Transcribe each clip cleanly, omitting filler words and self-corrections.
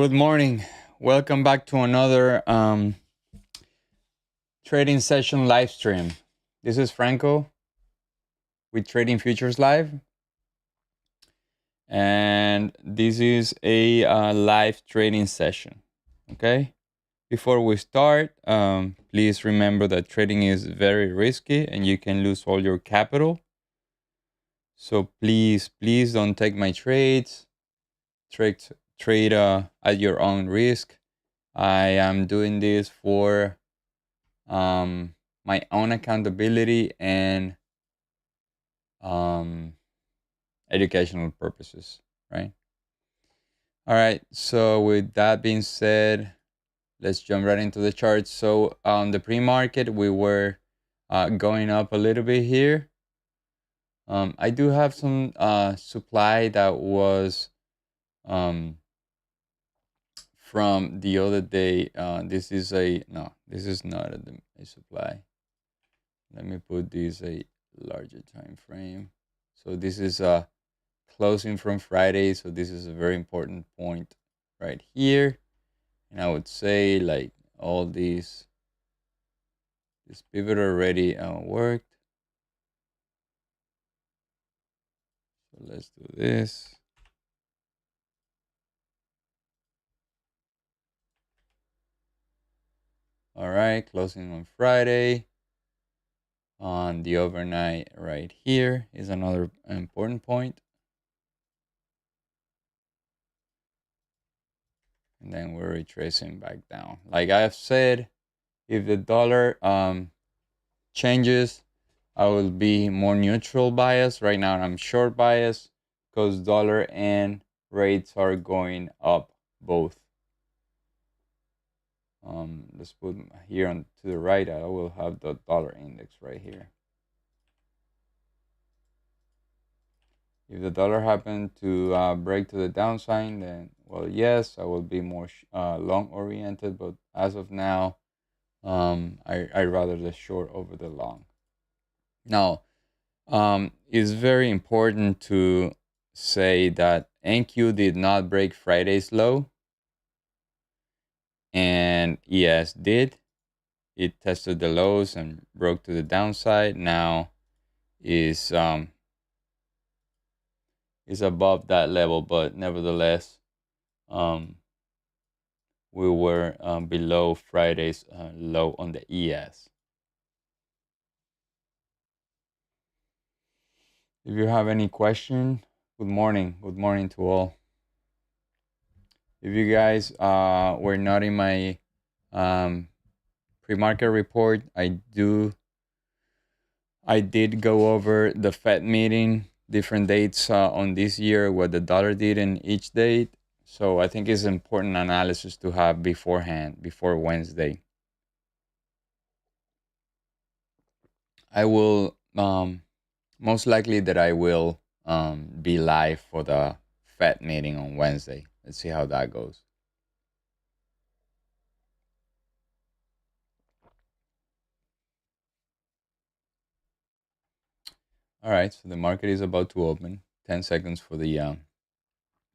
Good morning. Welcome back to another trading session live stream. This is Franco with Trading Futures Live. And this is a live trading session. Okay? Before we start, please remember that trading is very risky and you can lose all your capital. So please don't take my trades. Trade at your own risk. I am doing this for my own accountability and educational purposes, right? All right, so with that being said, let's jump right into the charts. So on the pre-market, we were going up a little bit here. I do have some supply that was from the other day. This is not a supply. Let me put this a larger time frame. So this is a closing from Friday. So this is a very important point right here. And I would say like all this pivot already worked. So let's do this. All right, closing on Friday. On the overnight right here is another important point. And then we're retracing back down. Like I've said, if the dollar changes, I will be more neutral bias. Right now I'm short bias because dollar and rates are going up both. Let's put here on to the right. I will have the dollar index right here. If the dollar happened to break to the downside, then well, yes, I will be more long oriented. But as of now, I rather the short over the long. Now, it's very important to say that NQ did not break Friday's low, and ES did. It tested the lows and broke to the downside. Now is above that level, but nevertheless, we were below Friday's low on the ES. If you have any question, good morning to all. If you guys were not in my pre-market report, I did go over the Fed meeting, different dates on this year, what the dollar did in each date. So I think it's important analysis to have beforehand, before Wednesday. I will most likely that I will be live for the Fed meeting on Wednesday. Let's see how that goes. All right, so the market is about to open. 10 seconds for the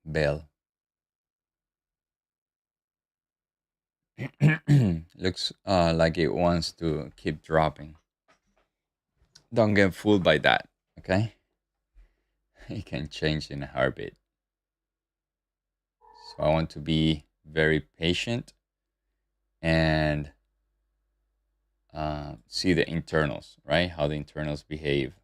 bell. Looks like it wants to keep dropping. Don't get fooled by that, okay? It can change in a heartbeat. So I want to be very patient and see the internals, right? How the internals behave.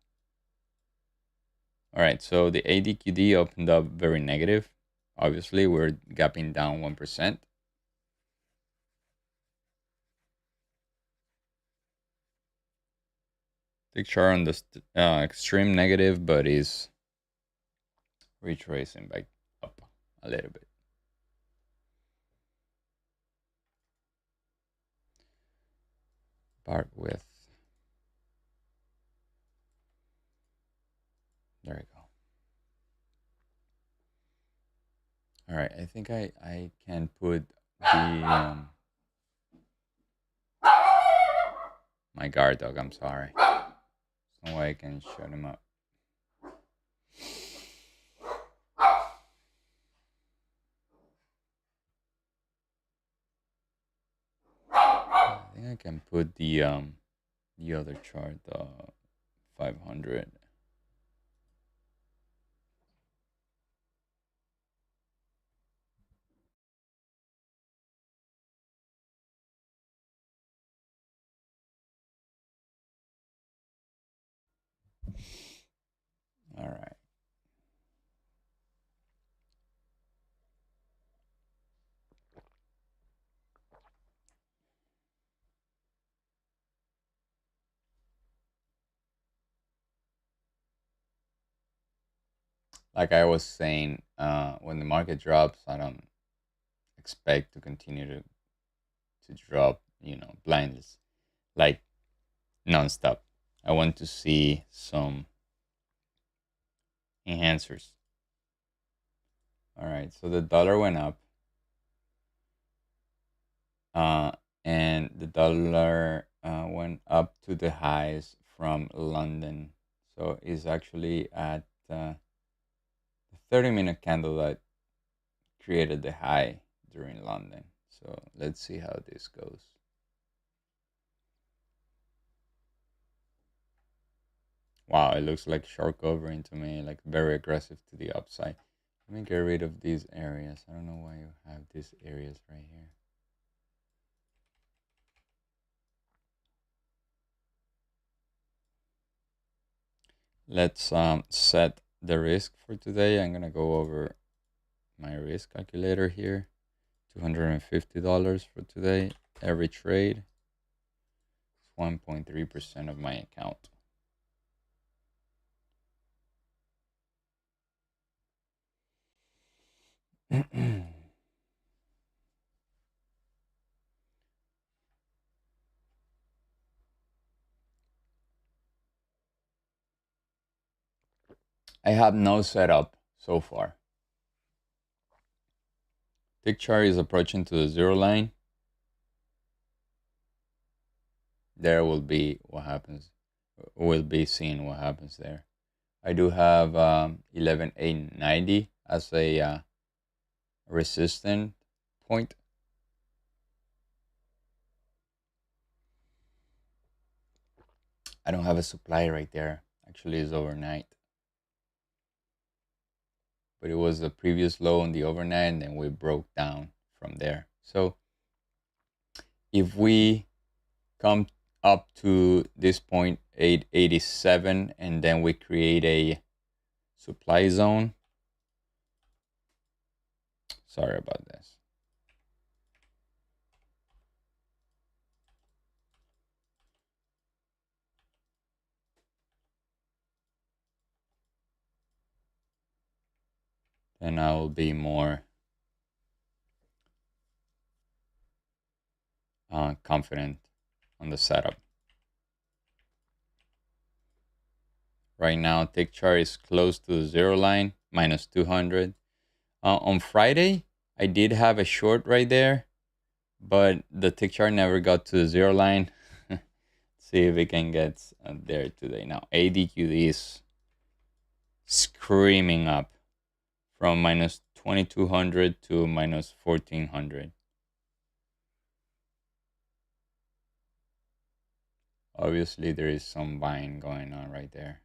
All right, so the ADQD opened up very negative. Obviously, we're gapping down 1%. The chart on the extreme negative, but is retracing back up a little bit. Bar width. There we go. All right, I think I can put the my guard dog. I'm sorry. There's no way I can shut him up. think I can put the other chart, 500. All right. Like I was saying, when the market drops, I don't expect to continue to drop, blindly, like nonstop. I want to see some enhancers. All right, so the dollar went up, uh, and the dollar went up to the highs from London. So it's actually at the 30-minute candle that created the high during London. So let's see how this goes. Wow, it looks like shark covering to me, like very aggressive to the upside. Let me get rid of these areas. I don't know why you have these areas right here. Let's set the risk for today. I'm gonna go over my risk calculator here. $250 for today. Every trade is 1.3% of my account. I have no setup so far. Tick chart is approaching to the zero line. There will be what happens. We'll be seeing what happens there. I do have 11,890 as a resistance point. I don't have a supply right there. Actually, it's overnight. But it was the previous low on the overnight, and then we broke down from there. So if we come up to this point, 887, and then we create a supply zone. Sorry about this. Then I will be more confident on the setup. Right now, tick chart is close to the zero line, minus 200. On Friday, I did have a short right there, but the tick chart never got to the zero line. See if we can get there today. Now, ADQD is screaming up from minus 2200 to minus 1400. Obviously, there is some buying going on right there.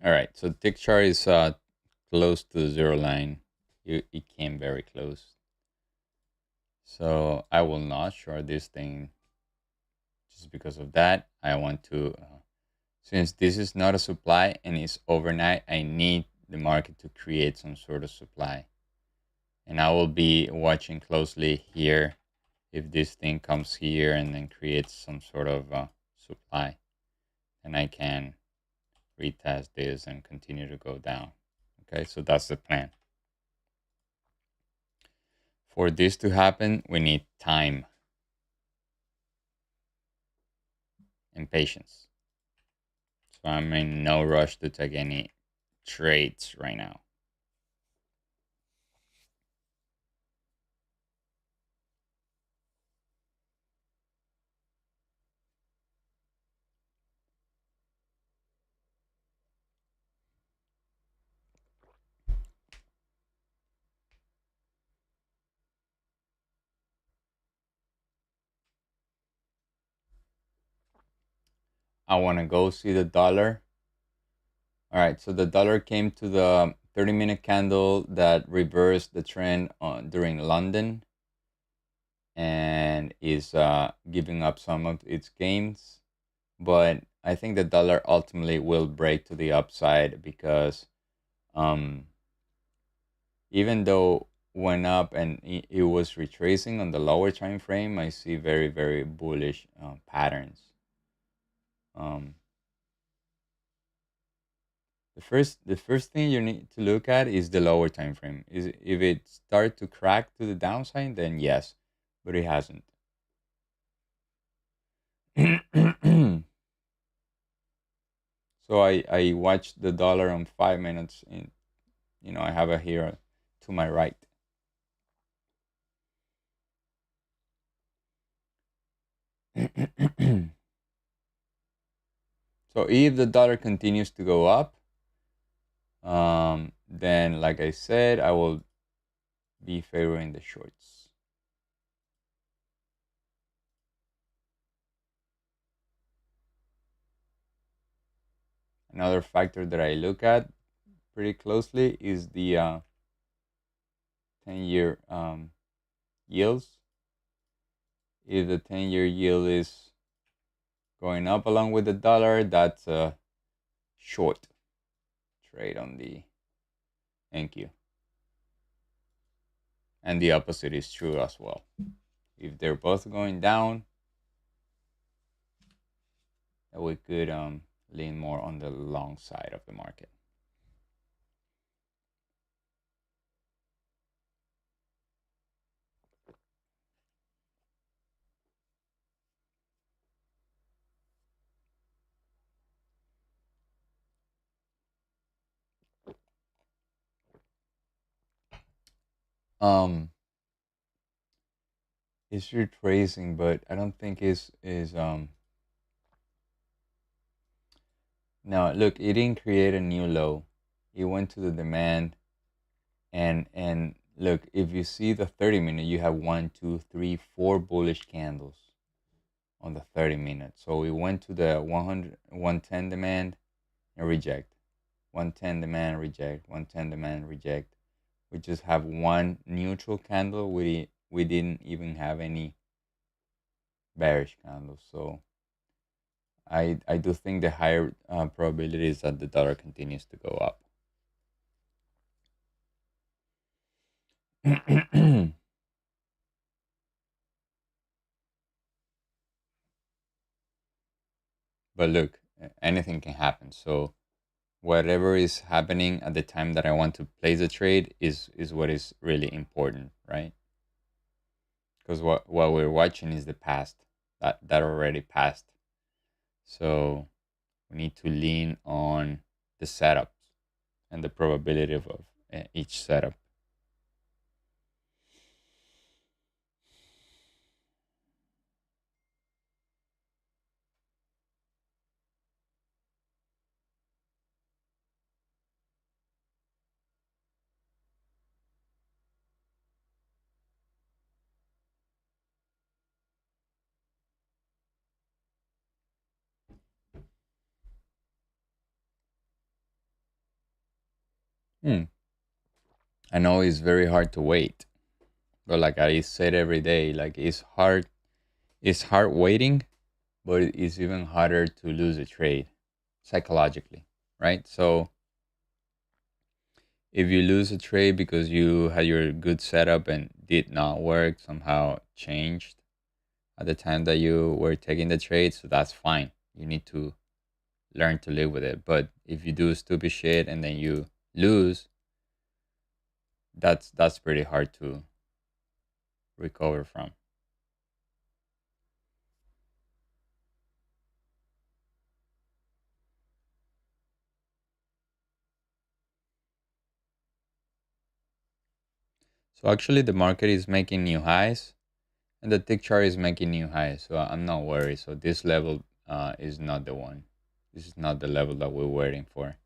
All right, so tick chart is close to the zero line. It came very close. So I will not short this thing just because of that. I want to, since this is not a supply and it's overnight, I need the market to create some sort of supply. And I will be watching closely here if this thing comes here and then creates some sort of supply, and I can retest this and continue to go down. Okay, so that's the plan. For this to happen, we need time and patience. So I'm in no rush to take any trades right now. I want to go see the dollar. All right, so the dollar came to the 30-minute candle that reversed the trend during London and is giving up some of its gains. But I think the dollar ultimately will break to the upside because um, even though went up and it was retracing on the lower time frame, I see very, very bullish patterns. Um, the first thing you need to look at is the lower time frame. Is if it start to crack to the downside, then yes, but it hasn't. So I watched the dollar on 5 minutes, and I have it here to my right. So if the dollar continues to go up, then like I said, I will be favoring the shorts. Another factor that I look at pretty closely is the 10-year yields. If the 10-year yield is going up along with the dollar, that's a short trade on the NQ. And the opposite is true as well. If they're both going down, we could lean more on the long side of the market. It's retracing, but I don't think is no, look, it didn't create a new low. It went to the demand, and look, if you see the 30-minute, you have 1, 2, 3, 4 bullish candles on the 30-minute. So we went to the 100, 110 demand and reject. 110 demand, reject. 110 demand, reject. We just have one neutral candle. We didn't even have any bearish candles. So I do think the higher probability is that the dollar continues to go up. But look, anything can happen. So whatever is happening at the time that I want to place a trade is what is really important, right? Because what we're watching is the past that already passed. So we need to lean on the setups and the probability of each setup. I know it's very hard to wait, but like I said every day, like it's hard. It's hard waiting, but it's even harder to lose a trade psychologically, right? So If you lose a trade because you had your good setup and did not work, somehow changed at the time that you were taking the trade, so that's fine. You need to learn to live with it. But if you do stupid shit and then you lose, that's pretty hard to recover from. So actually the market is making new highs and the tick chart is making new highs. So I'm not worried. So this level is not the one. This is not the level that we're waiting for.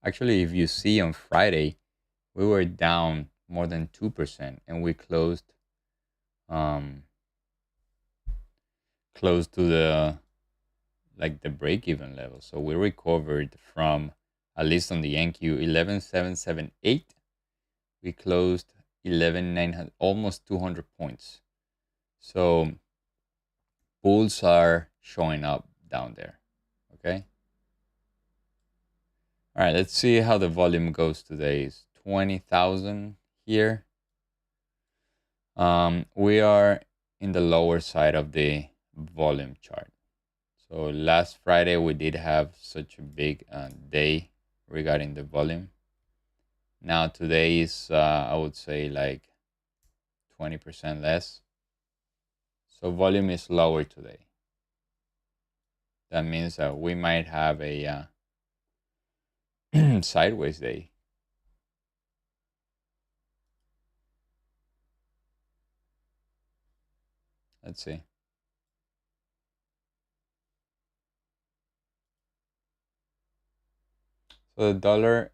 Actually, if you see on Friday, we were down more than 2% and we closed um close to the like the break even level. So we recovered from, at least on the NQ, 11,778. We closed 11,900, almost 200 points. So bulls are showing up down there. Okay. All right. Let's see how the volume goes today. It's 20,000 here. We are in the lower side of the volume chart. So last Friday we did have such a big day regarding the volume. Now today is I would say like 20% less. So volume is lower today. That means that we might have a sideways day. Let's see. So the dollar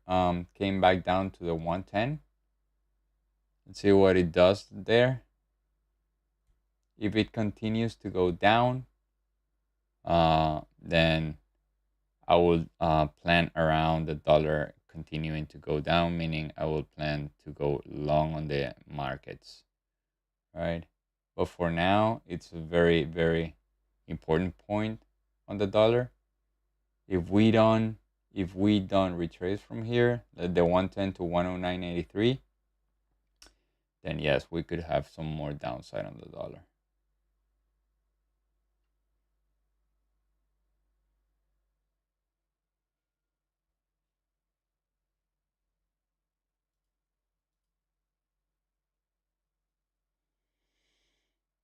came back down to the 110. Let's see what it does there. If it continues to go down, then I would plan around the dollar continuing to go down, meaning I will plan to go long on the markets, right? But for now, it's a very, very important point on the dollar. If we don't, if we don't retrace from here, the 110 to 109.83, then yes, we could have some more downside on the dollar.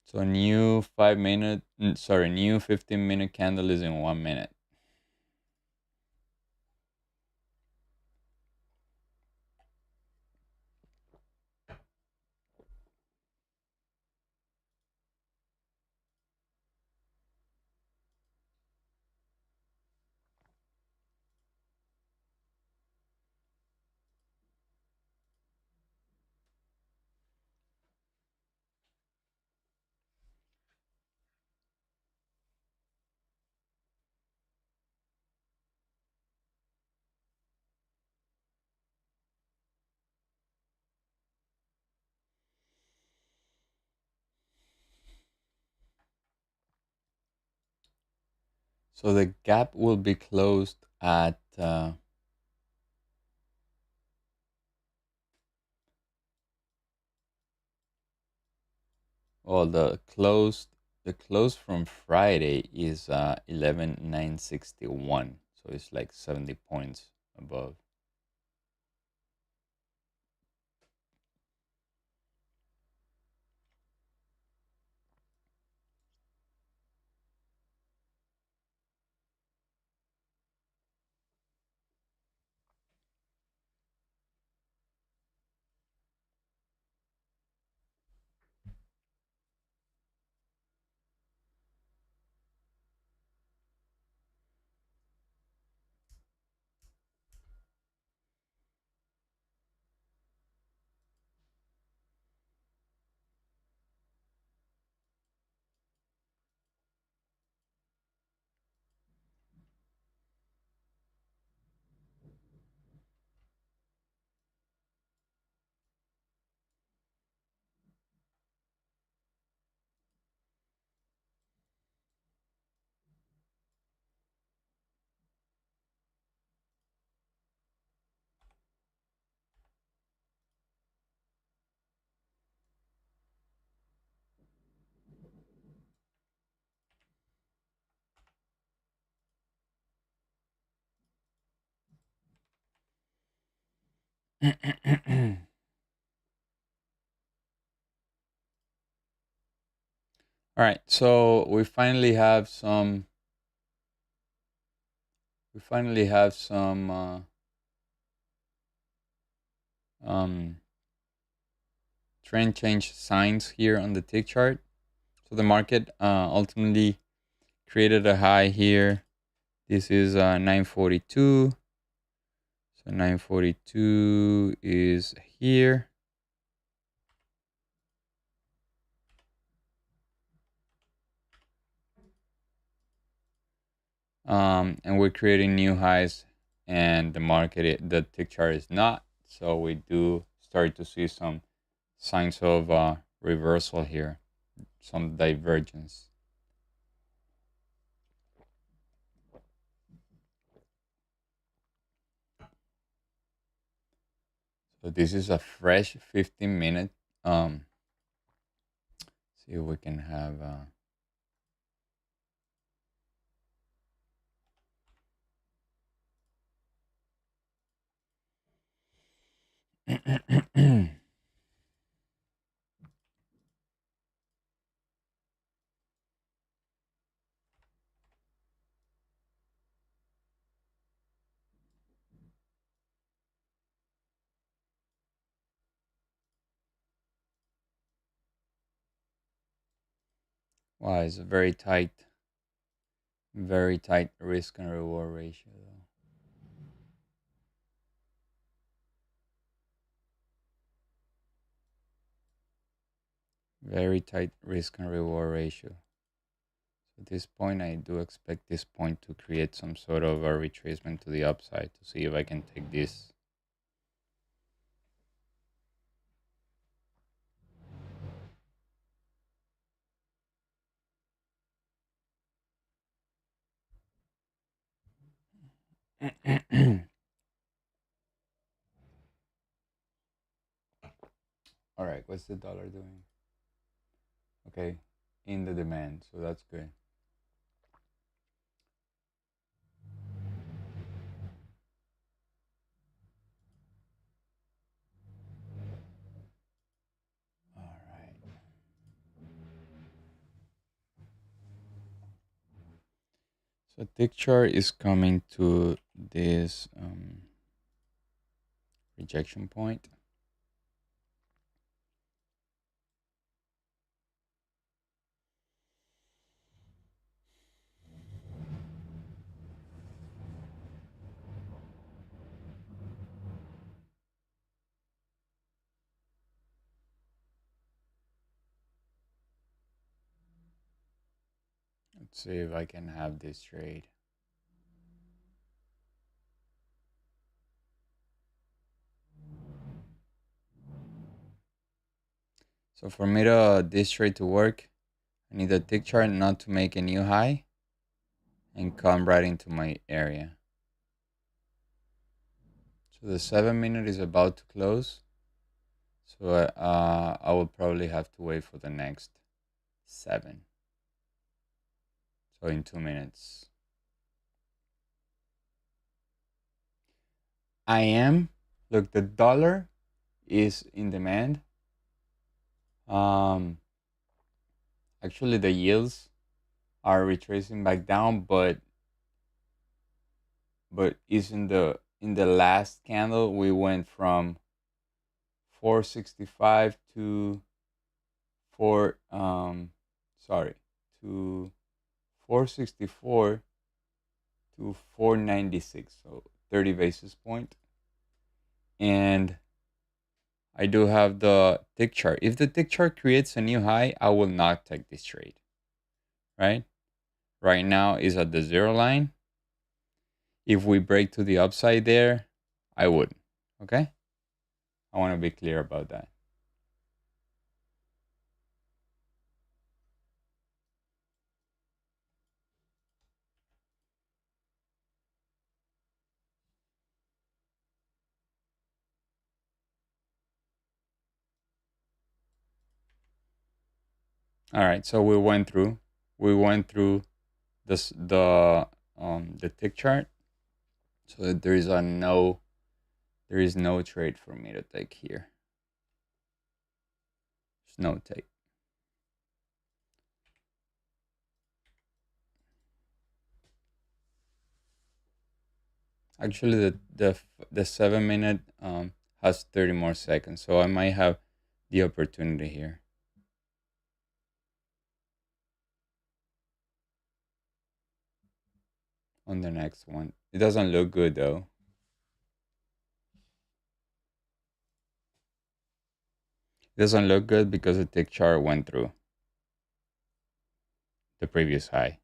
So new 5 minute, sorry, new 15-minute candle is in 1 minute. So the gap will be closed at well, the close from Friday is 11,961. So it's like 70 points above. All right, so we finally have some um, trend change signs here on the tick chart. So the market ultimately created a high here. This is 942. So 942 is here. And we're creating new highs, and the market, the tick chart is not. So we do start to see some signs of reversal here, some divergence. So this is a fresh 15-minute. See if we can have. Wow, it's a very tight risk and reward ratio. Very tight risk and reward ratio. At this point, I do expect this point to create some sort of a retracement to the upside to see if I can take this. All right, what's the dollar doing? Okay, in the demand, so that's good. All right. So tick chart is coming to this rejection point. Let's see if I can have this trade. So for me to this trade to work, I need the tick chart not to make a new high and come right into my area. So the 7-minute is about to close. So I will probably have to wait for the next 7. So in 2 minutes. Look, the dollar is in demand. Actually the yields are retracing back down, but is in the last candle we went from 465 to 4 to 464 to 496, so 30 basis point. And I do have the tick chart. If the tick chart creates a new high, I will not take this trade. Right now is at the 0 line. If we break to the upside there, I would. Okay? I want to be clear about that. All right, so we went through this the tick chart. So there is a no There is no trade for me to take here. There's no take. Actually, the 7 minute has 30 more seconds, so I might have the opportunity here on the next one. It doesn't look good though. It doesn't look good because the tick chart went through the previous high.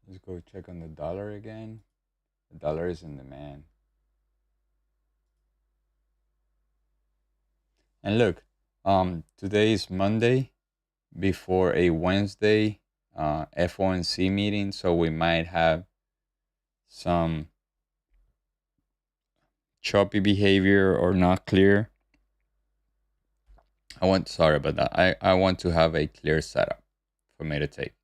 Let's go check on the dollar again. The dollar is in demand. And look, today is Monday before a Wednesday FOMC meeting, so we might have some choppy behavior or not clear. Sorry about that. I want to have a clear setup for me to take.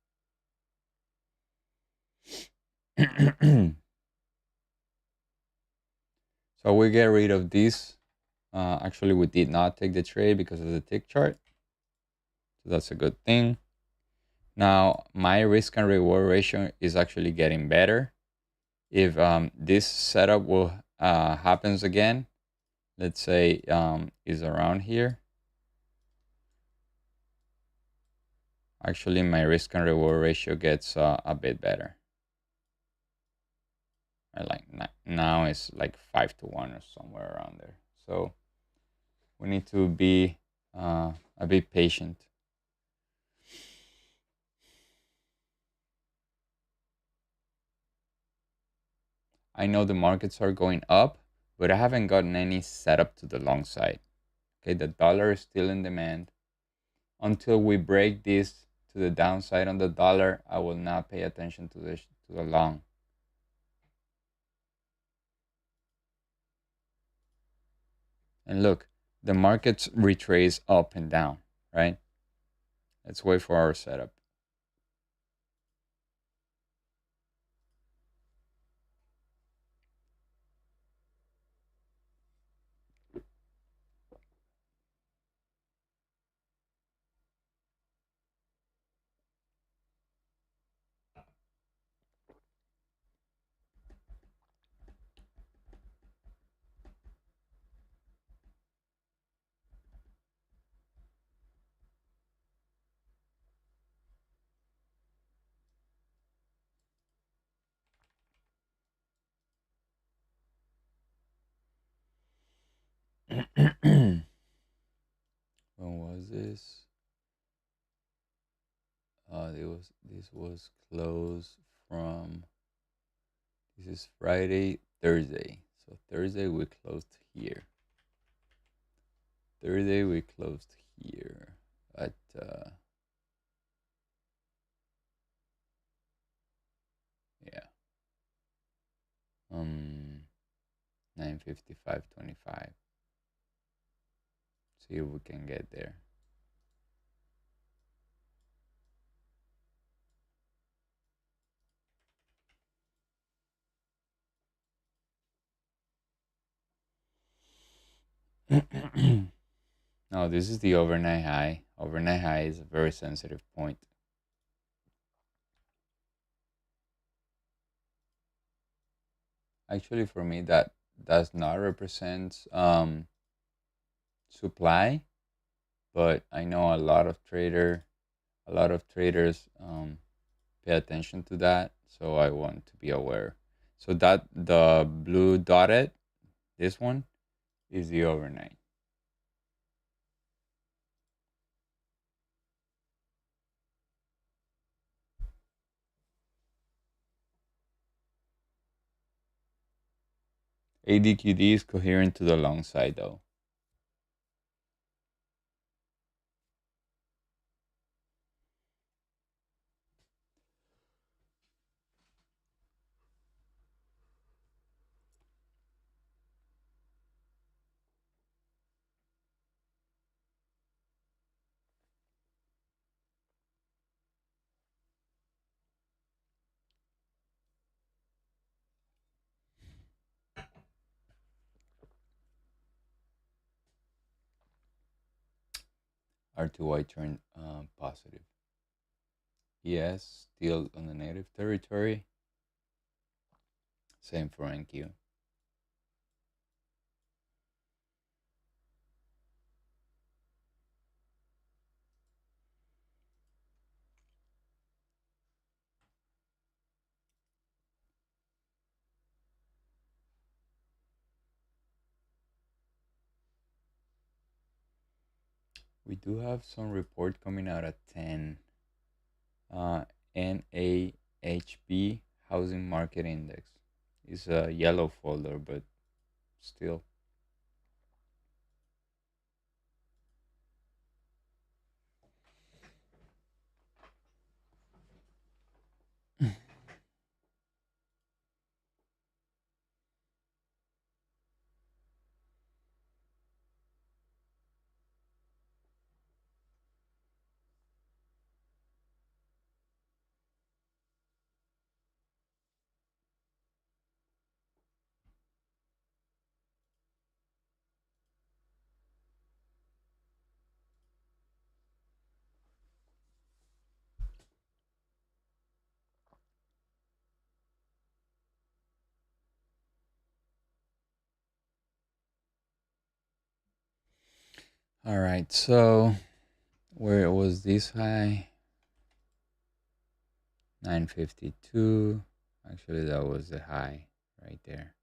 So we get rid of this. Actually, we did not take the trade because of the tick chart. So that's a good thing. Now, my risk and reward ratio is actually getting better. If this setup will happens again, let's say is around here, actually my risk and reward ratio gets a bit better. Like now it's like 5-1 or somewhere around there. So we need to be a bit patient. I know the markets are going up, but I haven't gotten any setup to the long side. Okay, the dollar is still in demand. Until we break this to the downside on the dollar, I will not pay attention to the long. And look, the markets retrace up and down, right? Let's wait for our setup. When was this? This was closed from. This is Friday, Thursday. So Thursday we closed here. Thursday we closed here at yeah 9:55.25. See if we can get there. No, this is the overnight high. Overnight high is a very sensitive point. Actually, for me, that does not represent supply, but I know a lot of traders pay attention to that, so I want to be aware. So that the blue dotted, this one is the overnight. ADQD is coherent to the long side though. R2Y turned positive. ES still on the negative territory. Same for NQ. We do have some report coming out at 10. NAHB Housing Market Index. It's a yellow folder, but still. All right, so where was this high? 952. Actually, that was the high right there.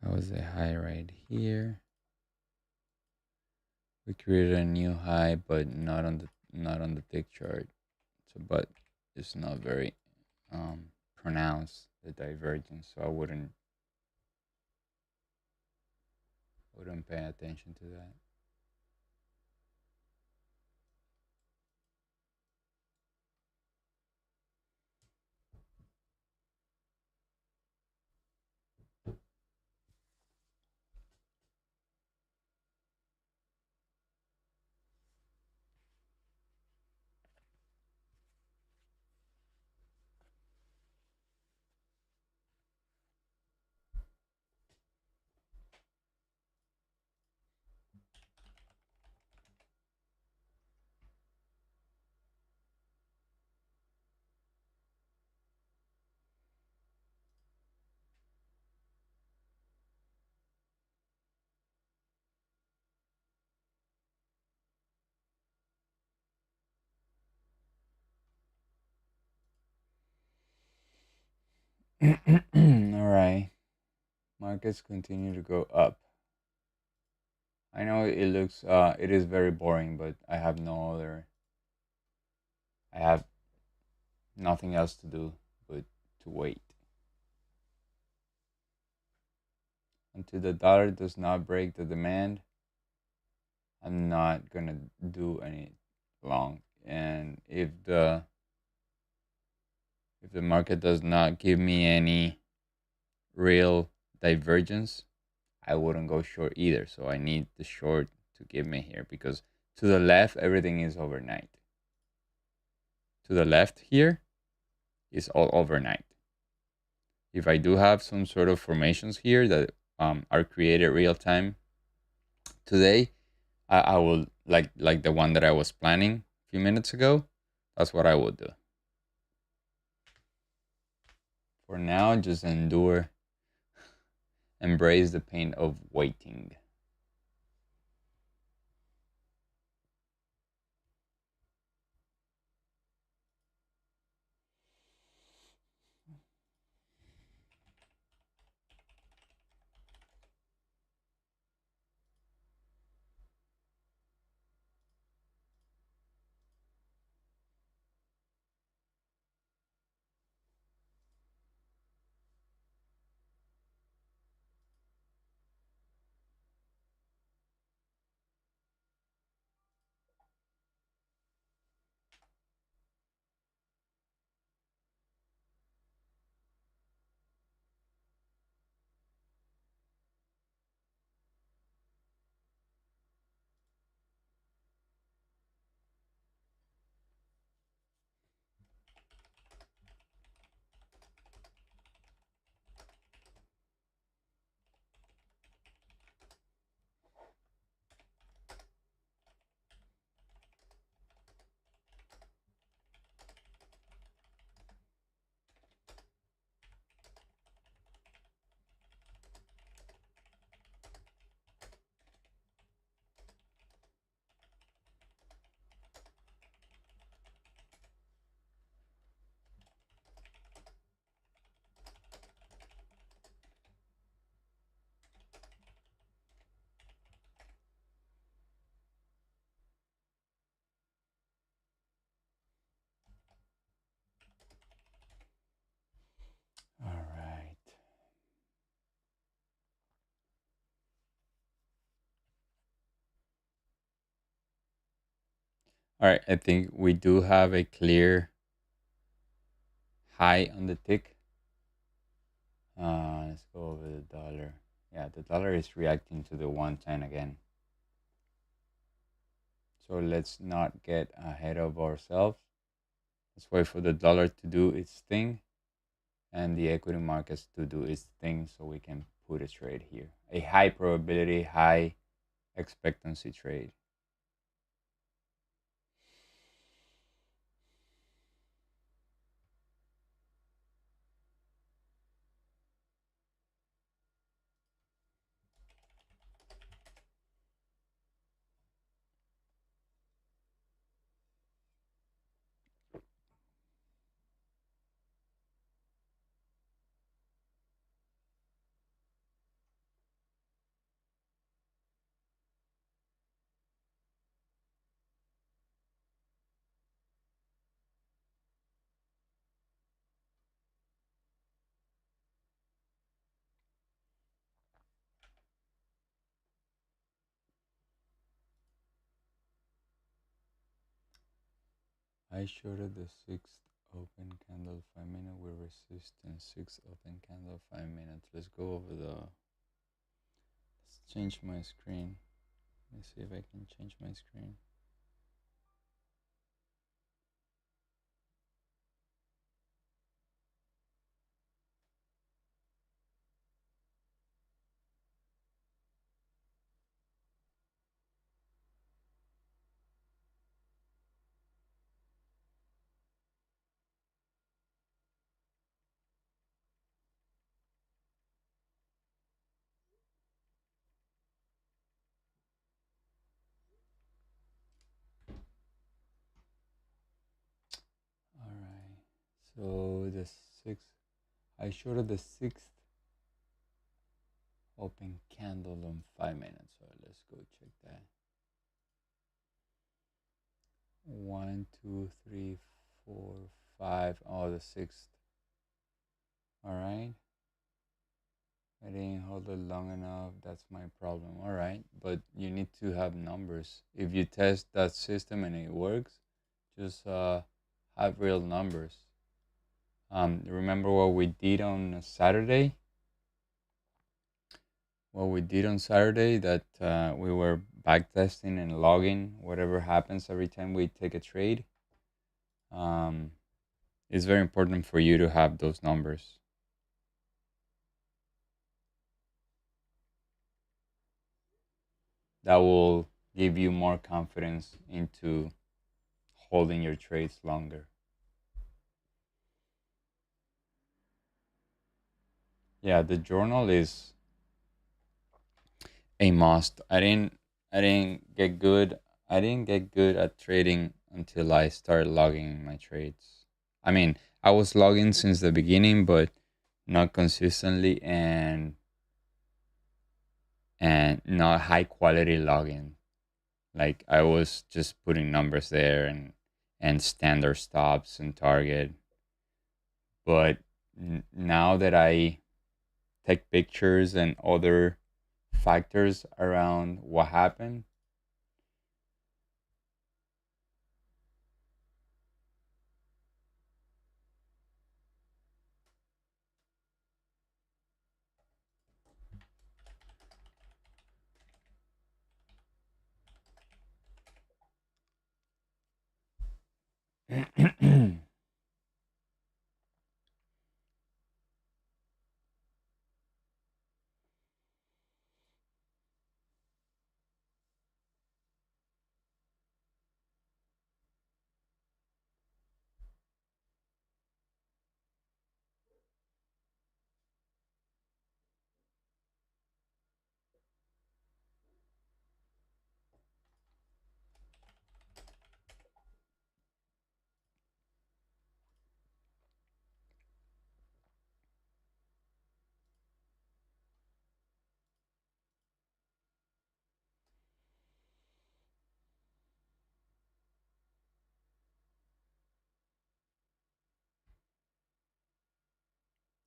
That was the high right here. We created a new high, but not on the tick chart. So, but it's not very pronounced, the divergence. So I wouldn't pay attention to that. All right. Markets continue to go up. I know it is very boring, but I have nothing else to do but to wait. Until the dollar does not break the demand, I'm not gonna do any long. And if the market does not give me any real divergence, I wouldn't go short either. So I need the short to give me here, because to the left everything is overnight. To the left here is all overnight. If I do have some sort of formations here that are created real time today, I will like the one that I was planning a few minutes ago. That's what I would do. For now, just endure, embrace the pain of waiting. All right, I think we do have a clear high on the tick. Let's go over the dollar. Yeah, the dollar is reacting to the 110 again. So let's not get ahead of ourselves. Let's wait for the dollar to do its thing and the equity markets to do its thing so we can put a trade here. A high probability, high expectancy trade. I shorted the sixth open candle 5 minute with resistance. Sixth open candle 5 minutes. Let's go over the. Let's change my screen. Let me see if I can change my screen. All right. So the sixth. I shorted the sixth open candle on 5 minutes. So let's go check that. 1, 2, 3, 4, 5. Oh, the sixth. All right. I didn't hold it long enough. That's my problem. All right. But you need to have numbers. If you test that system and it works, just have real numbers. Remember what we did on Saturday? What we did on Saturday that we were backtesting and logging whatever happens every time we take a trade. Um, it's very important for you to have those numbers. That will give you more confidence into holding your trades longer. Yeah, the journal is a must. I didn't get good at trading until I started logging my trades. I mean, I was logging since the beginning, but not consistently and not high quality logging. Like I was just putting numbers there and standard stops and target. But now that I take pictures and other factors around what happened.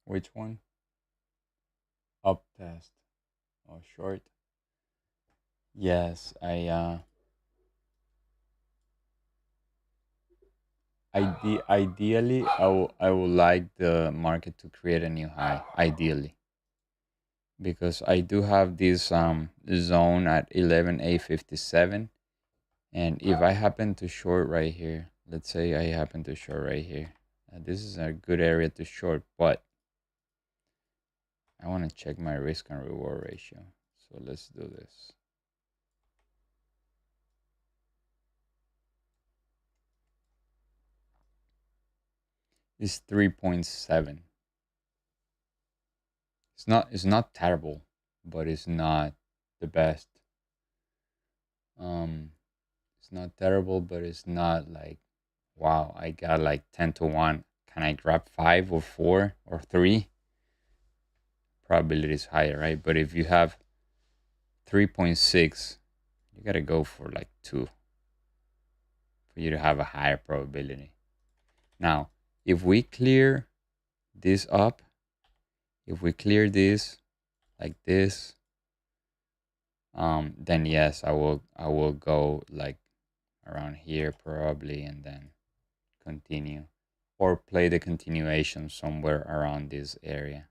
Which one? Up test or short? Yes, Ideally, I would like the market to create a new high. Ideally, because I do have this zone at 11,857, and if I happen to short right here, let's say I happen to short right here, this is a good area to short, but I want to check my risk and reward ratio. So let's do this. It's 3.7. It's not terrible, but it's not the best. Um, it's not terrible, but it's not like, wow, I got like 10 to 1. Can I grab 5 or 4 or 3? Probability is higher, right? But if you have 3.6, you gotta go for like 2 for you to have a higher probability. Now, if we clear this up, if we clear this like this, then yes, I will go like around here probably, and then continue, or play the continuation somewhere around this area.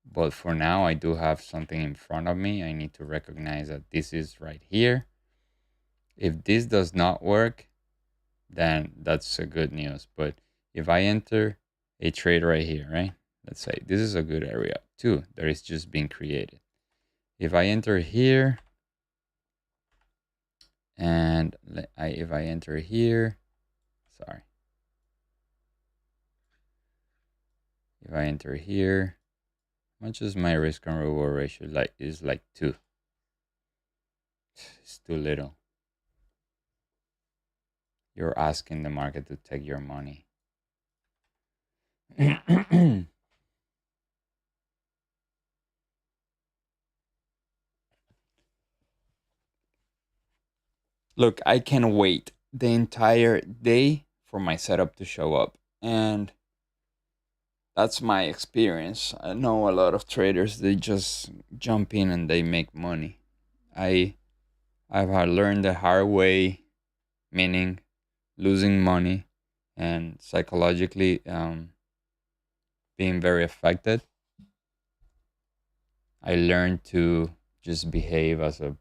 But for now, I do have something in front of me. I need to recognize that this is right here. If this does not work, then that's a good news. But if I enter a trade right here, right? Let's say this is a good area too that is just being created. If I enter here, and if I enter here, sorry. If I enter here, how much is my risk and reward ratio? Like is like 2. It's too little. You're asking the market to take your money. Look, I can wait the entire day for my setup to show up. And that's my experience. I know a lot of traders, they just jump in and they make money. I I've learned the hard way, meaning losing money and psychologically being very affected. I learned to just behave as a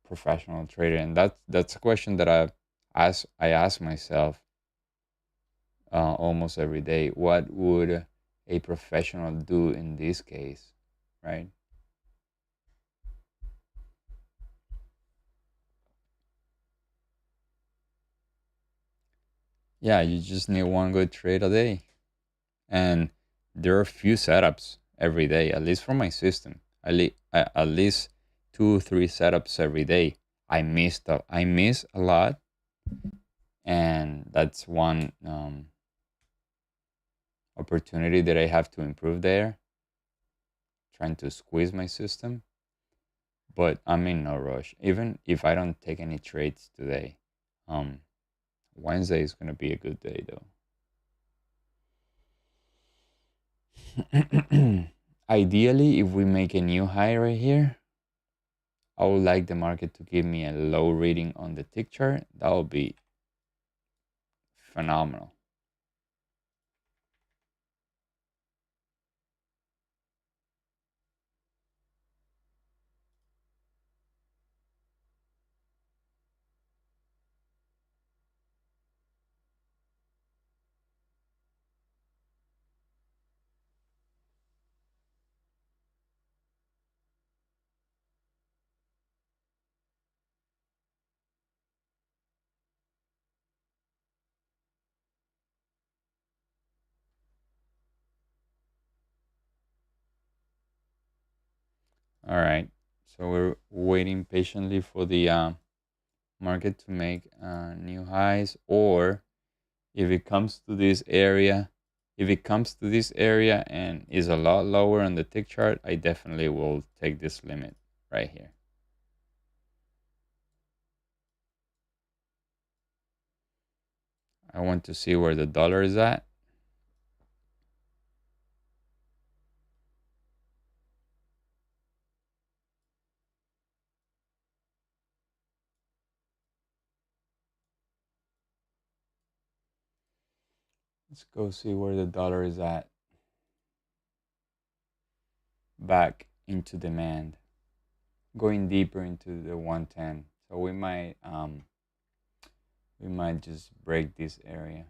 professional trader, and that's a question that I ask myself almost every day. What would a professional do in this case, right? Yeah, you just need one good trade a day, and there are a few setups every day, at least for my system. At least 2 3 setups every day. I miss a lot, and that's one opportunity that I have to improve there, trying to squeeze my system. But I'm in no rush. Even if I don't take any trades today, um, Wednesday is gonna be a good day though. Ideally, if we make a new high right here, I would like the market to give me a low reading on the tick chart. That would be phenomenal. All right. So we're waiting patiently for the market to make new highs, or if it comes to this area, if it comes to this area and is a lot lower on the tick chart, I definitely will take this limit right here. I want to see where the dollar is at. Let's go see where the dollar is at. Back into demand, going deeper into the 110. So we might just break this area.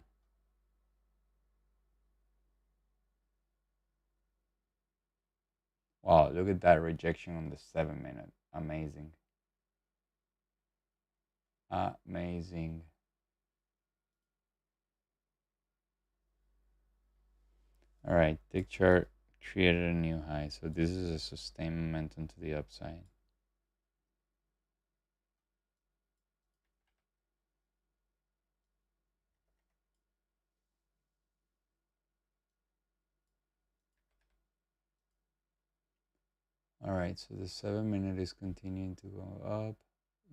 Wow, look at that rejection on the 7-minute. Amazing. Amazing. All right, tick chart created a new high. So this is a sustained momentum to the upside. All right, so the 7-minute is continuing to go up.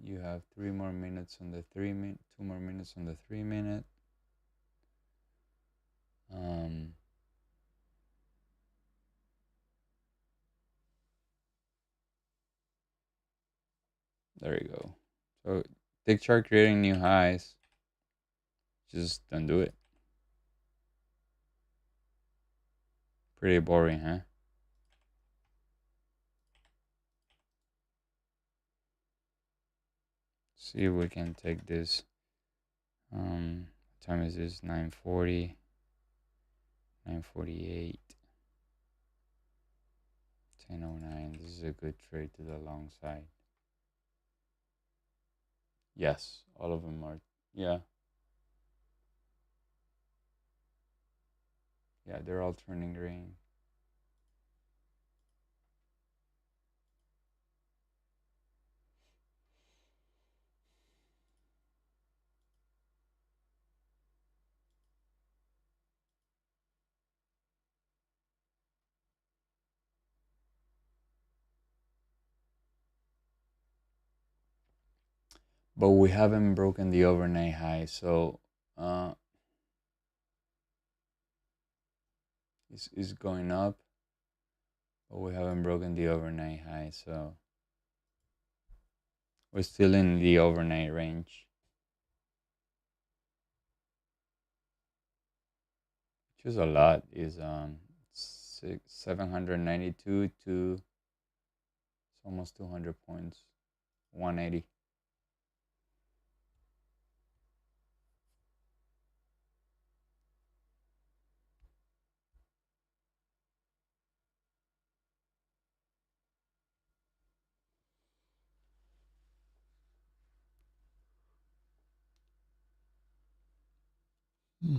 You have 3 more minutes on the 3-minute, 2 more minutes on the 3-minute. There you go. So tick chart creating new highs. Just don't do it. Pretty boring, huh? See if we can take this. What time is this? 9:40, 9:48, 10:09. This is a good trade to the long side. Yes, all of them are. Yeah. Yeah, they're all turning green. But we haven't broken the overnight high, so it's going up, but we haven't broken the overnight high, so we're still in the overnight range, which is a lot. Is 792 to it's almost 200 points, 180. Hmm.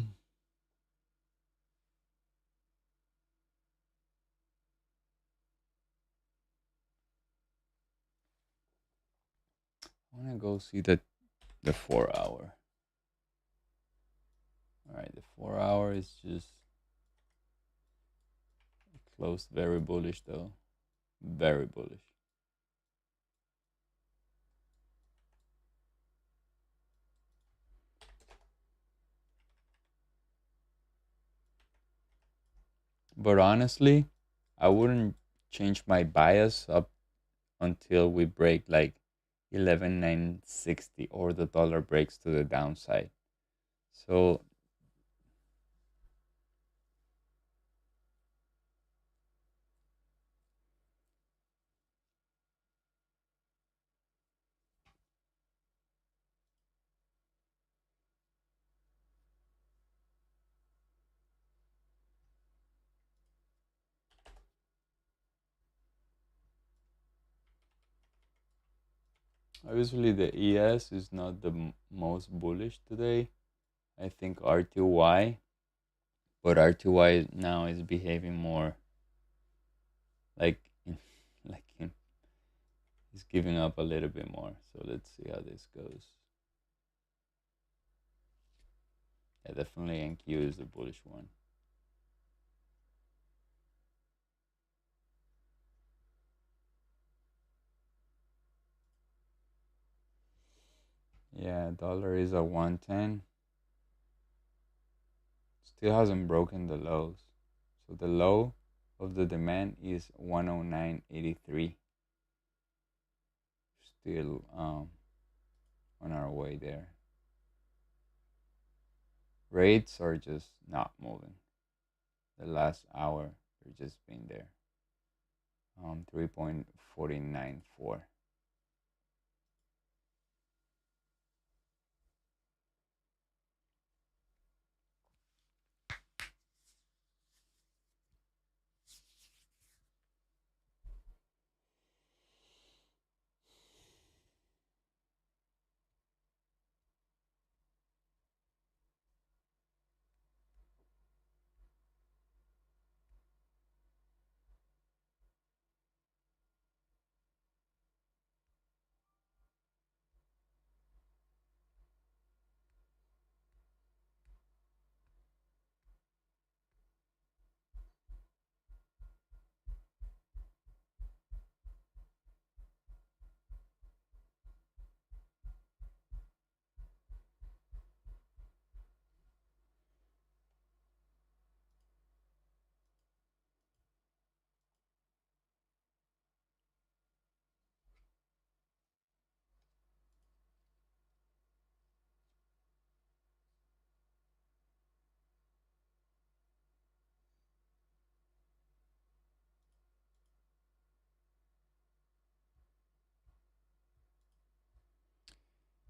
I want to go see the 4 hour. All right, the 4 hour is just closed very bullish though, very bullish. But honestly, I wouldn't change my bias up until we break like 11,960 or the dollar breaks to the downside. So obviously the ES is not the most bullish today. I think RTY, but RTY now is behaving more like like he's giving up a little bit more. So let's see how this goes. Yeah, definitely NQ is the bullish one. Yeah, dollar is at 110. Still hasn't broken the lows. So the low of the demand is 109.83. Still on our way there. rates are just not moving. The last hour, they're just been there. 3.494.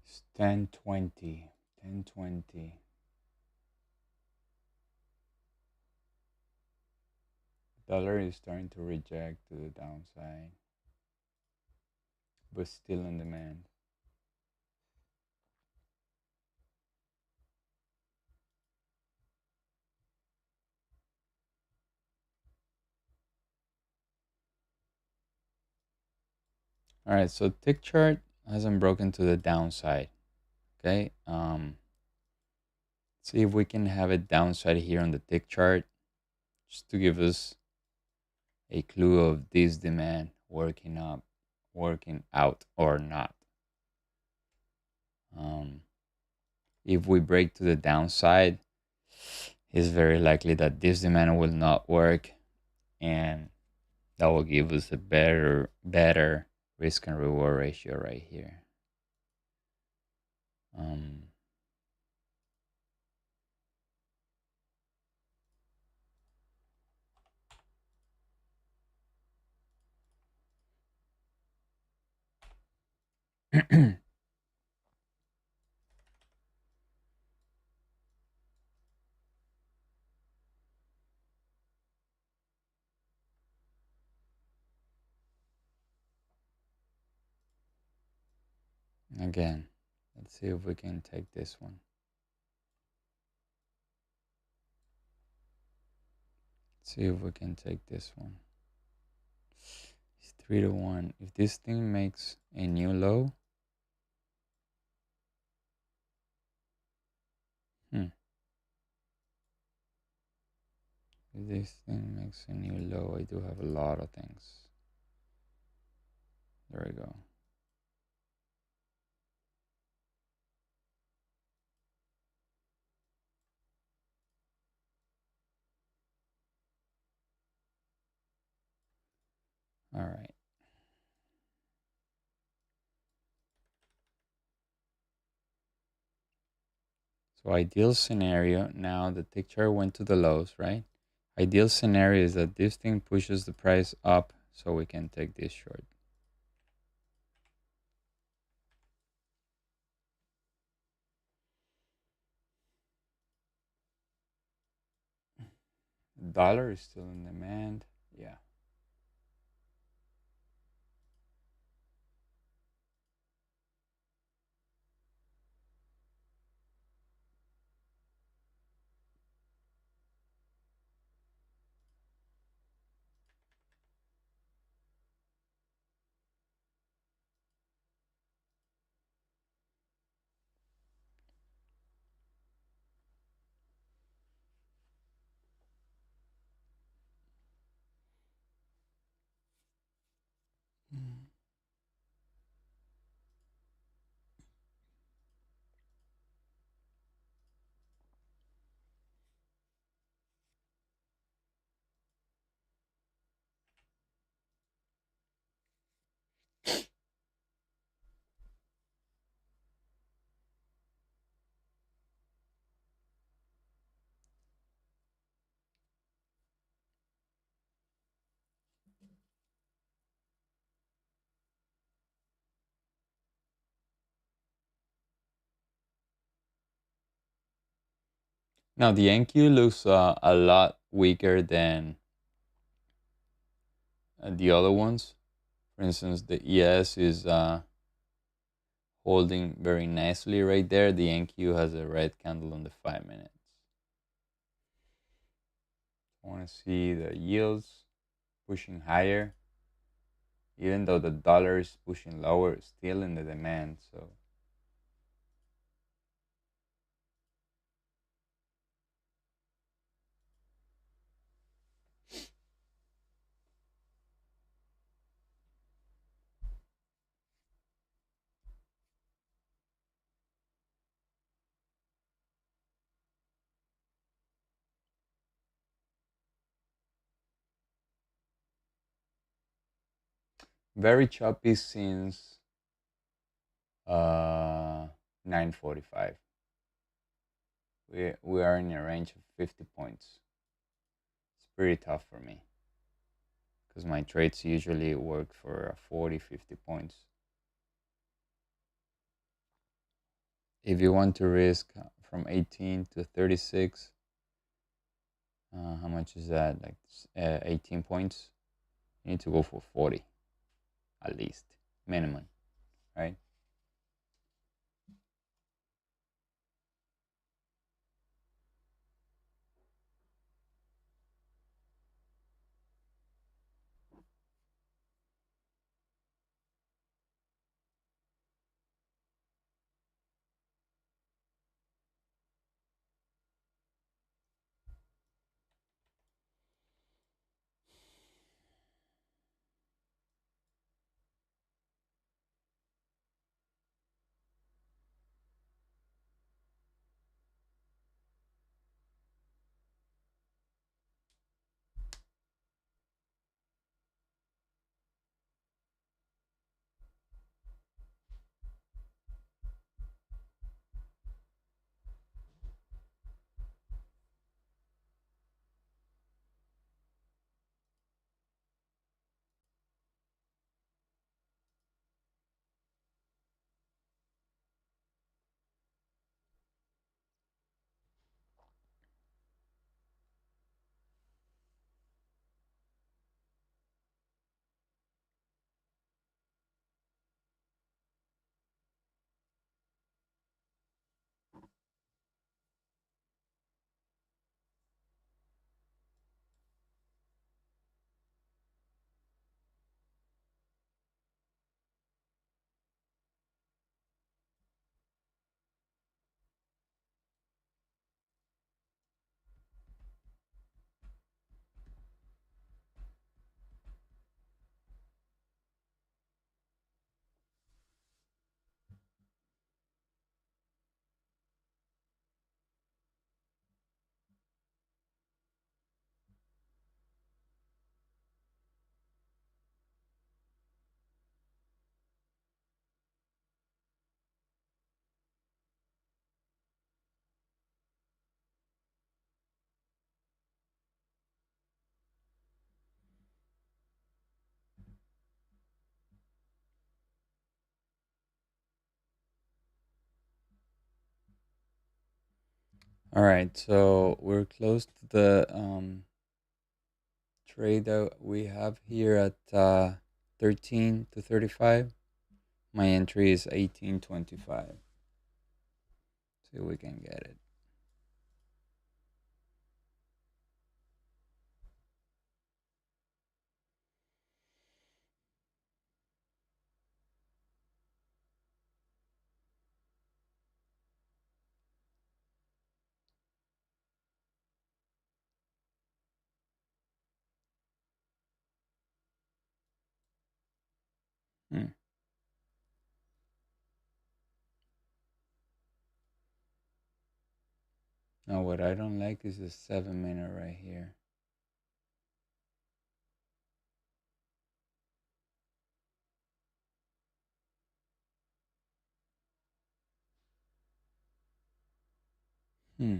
It's 1020. 1020. Dollar is starting to reject to the downside, but still in demand. All right, so tick chart hasn't broken to the downside. Okay, see if we can have a downside here on the tick chart, just to give us a clue of this demand working out or not. If we break to the downside, it's very likely that this demand will not work, and that will give us a better risk and reward ratio right here. Again, let's see if we can take this one. See if we can take this one. It's 3-1. If this thing makes a new low, if this thing makes a new low, I do have a lot of things. There we go. All right. So ideal scenario, now the tick chart went to the lows, right? Ideal scenario is that this thing pushes the price up so we can take this short. The dollar is still in demand. Yeah. Now the NQ looks a lot weaker than the other ones. For instance, the ES is holding very nicely right there. The NQ has a red candle on the 5 minutes. I want to see the yields pushing higher, even though the dollar is pushing lower, it's still in the demand. So very choppy since 9:45. We are in a range of 50 points. It's pretty tough for me because my trades usually work for 40, 50 points. If you want to risk from 18 to 36, how much is that? Like 18 points. You need to go for 40 at least, minimum, right? All right, so we're close to the trade that we have here at 13 to 35. My entry is 18.25. See if we can get it. Hmm. Now, what I don't like is the 7 minute right here. Hmm.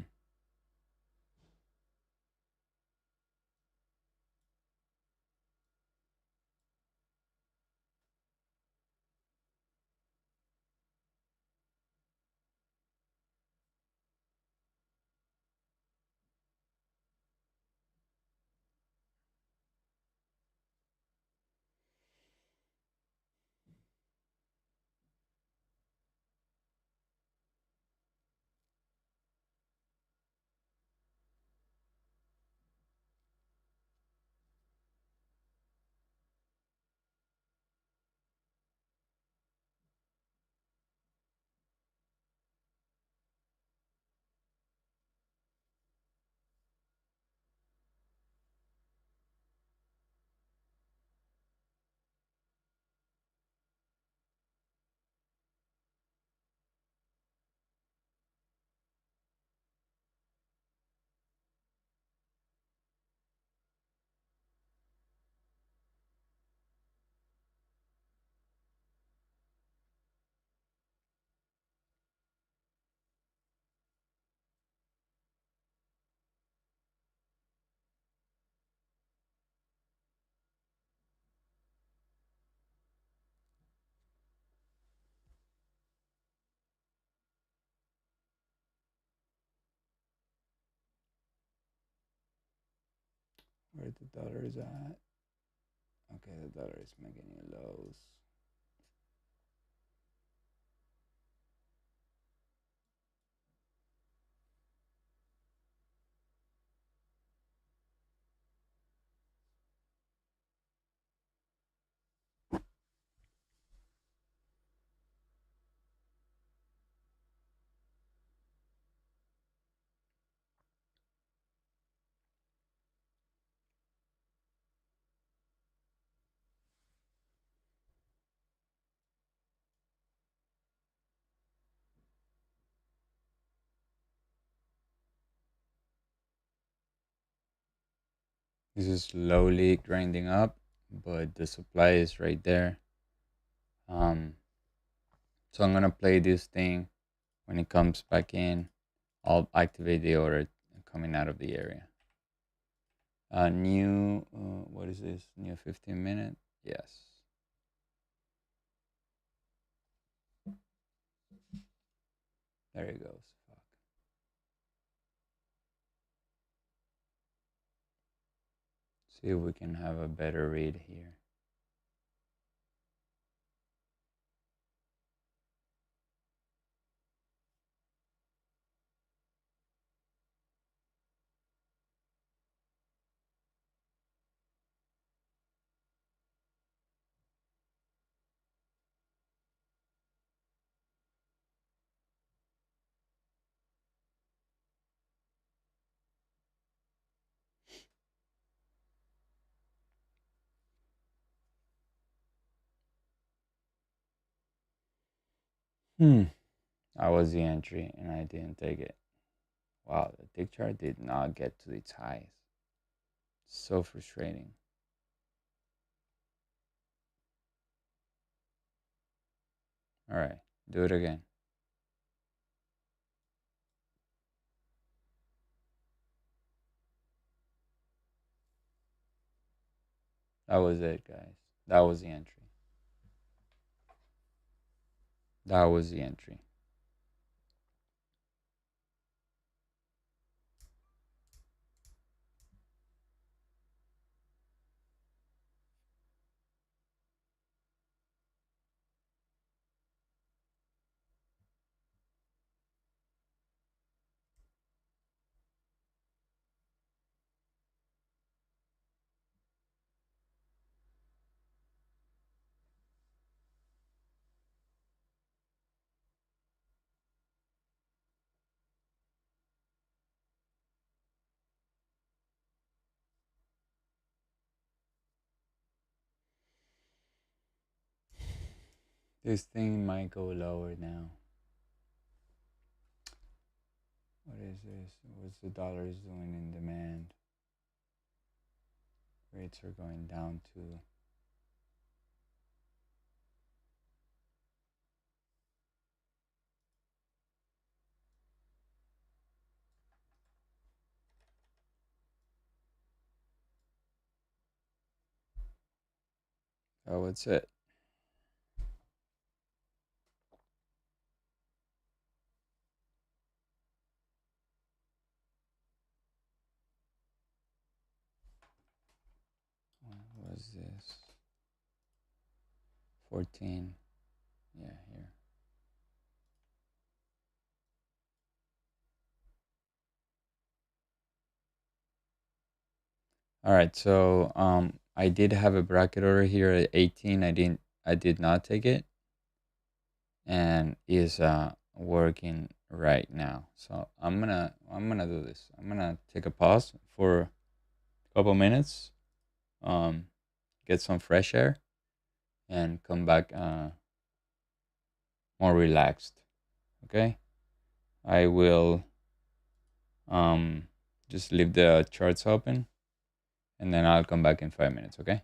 Where the dollar is at. Okay, the dollar is making new lows. This is slowly grinding up, but the supply is right there. So I'm gonna play this thing. When it comes back in, I'll activate the order coming out of the area. New, what is this? New 15-minute? Yes. There it goes. Fuck. See if we can have a better read here. That was the entry, and I didn't take it. Wow, the tick chart did not get to its highs. So frustrating. All right, do it again. That was it, guys. That was the entry. That was the entry. This thing might go lower now. What is this? What's the dollars doing in demand? Rates are going down too. Oh, what's it? What was this? 14. Yeah, here. All right, so I did have a bracket order here at 18. I did not take it, and is working right now. So I'm gonna do this. I'm gonna take a pause for a couple minutes, um, get some fresh air, and come back more relaxed. Okay, I will just leave the charts open, and then I'll come back in 5 minutes. Okay.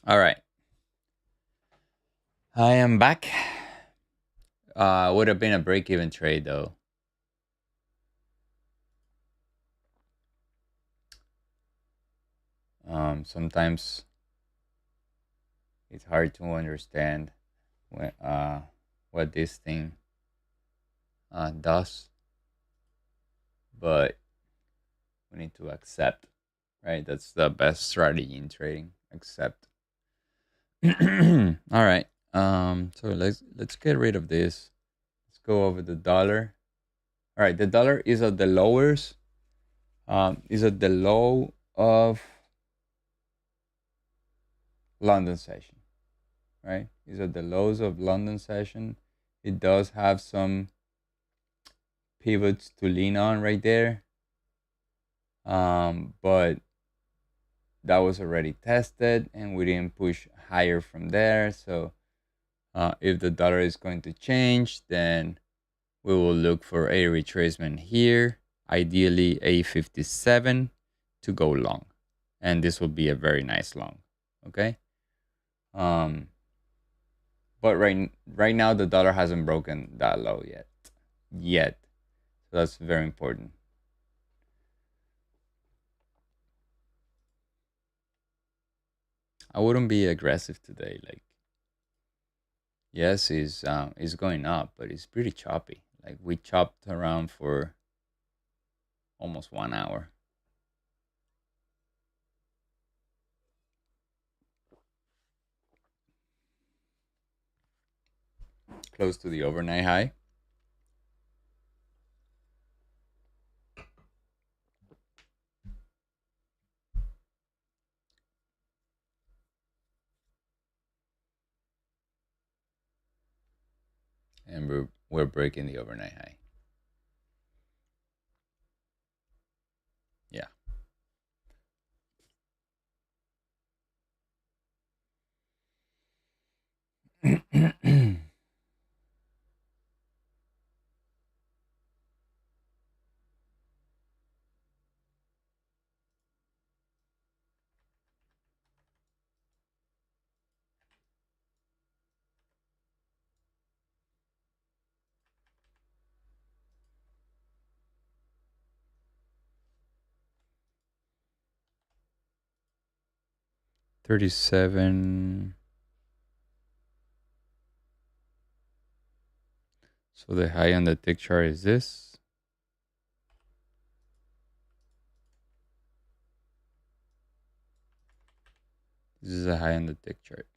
All right. I am back. Would have been a break-even trade though. Sometimes it's hard to understand what this thing does, but we need to accept, right? That's the best strategy in trading. Accept. All right. So let's get rid of this. Let's go over the dollar. All right, the dollar is at the lowers. Is at the low of London session, right? Is at the lows of London session. It does have some pivots to lean on right there. But that was already tested and we didn't push higher from there. So if the dollar is going to change, then we will look for a retracement here, ideally a 57 to go long. And this will be a very nice long, okay? But right now the dollar hasn't broken that low yet. So that's very important. I wouldn't be aggressive today. Like, yes, is going up, but it's pretty choppy. Like we chopped around for almost 1 hour. Close to the overnight high. And we're breaking the overnight high. Yeah. $37. So the high on the tick chart is this. This is a high on the tick chart.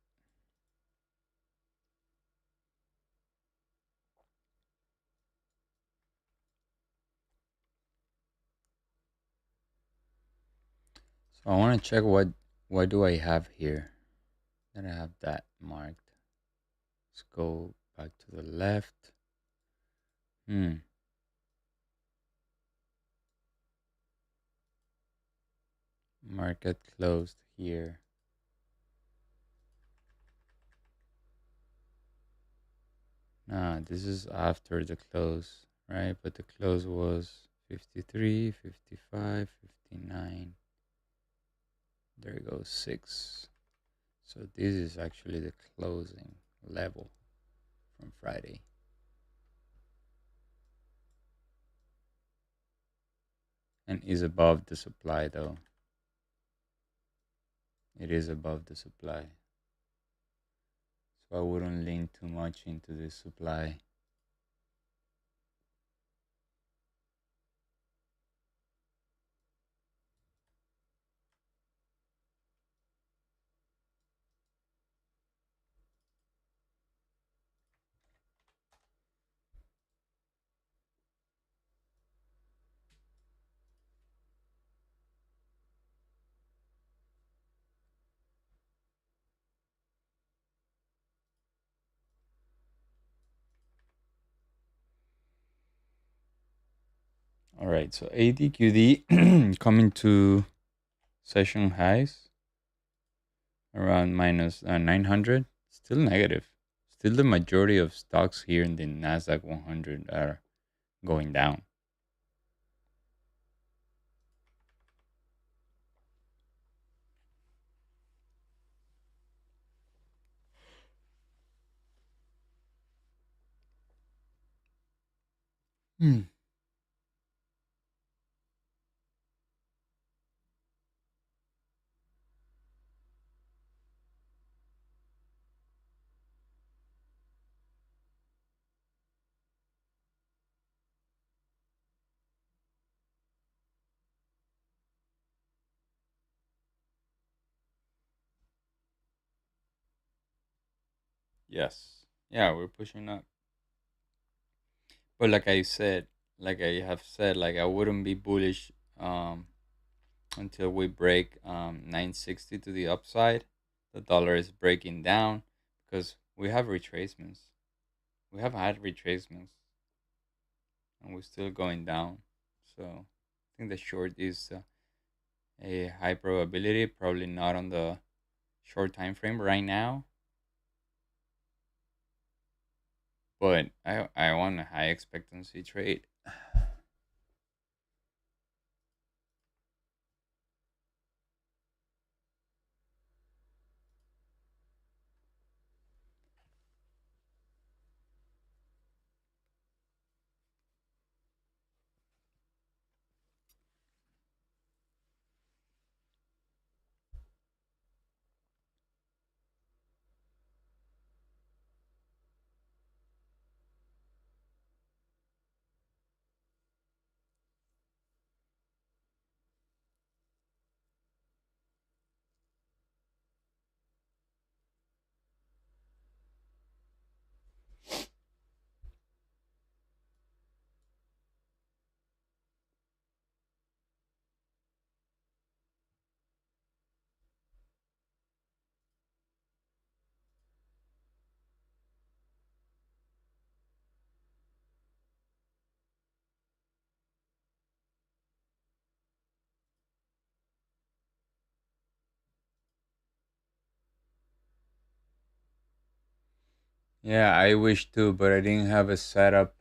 So I want to check what do I have here. Then I have that marked. Let's go back to the left. Market closed here. Nah, this is after the close, right? But the close was 53, 55, 59. There goes 6. So this is actually the closing level from Friday. And is above the supply though. It is above the supply. So I wouldn't lean too much into this supply. All right, so ADQD coming to session highs around minus 900. Still negative. Still the majority of stocks here in the Nasdaq 100 are going down. Hmm. Yes. Yeah, we're pushing up. But like I said, like I have said, like I wouldn't be bullish until we break 960 to the upside. The dollar is breaking down because we have retracements. We have had retracements and we're still going down. So I think the short is a high probability, probably not on the short time frame right now, but I want a high expectancy trade. Yeah, I wish too, but I didn't have a setup.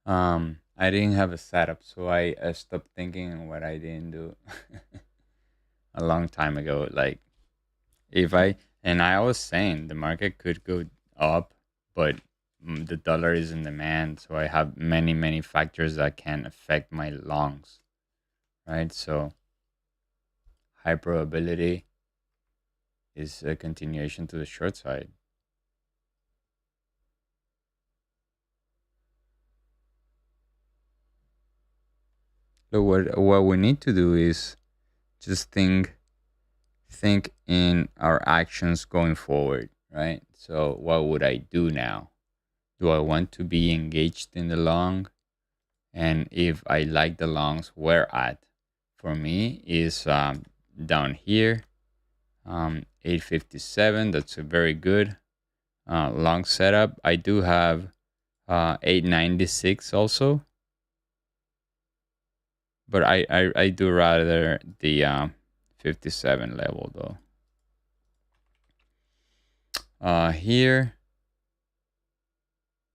I didn't have a setup, so I stopped thinking on what I didn't do a long time ago. Like if I and I was saying the market could go up, but the dollar is in demand, so I have many factors that can affect my longs, right? So high probability is a continuation to the short side. So what we need to do is just think in our actions going forward, right? So what would I do now? Do I want to be engaged in the long? And if I like the longs, where at? For me is down here, 857. That's a very good long setup. I do have 896 also, but I do rather the 57 level though. Here,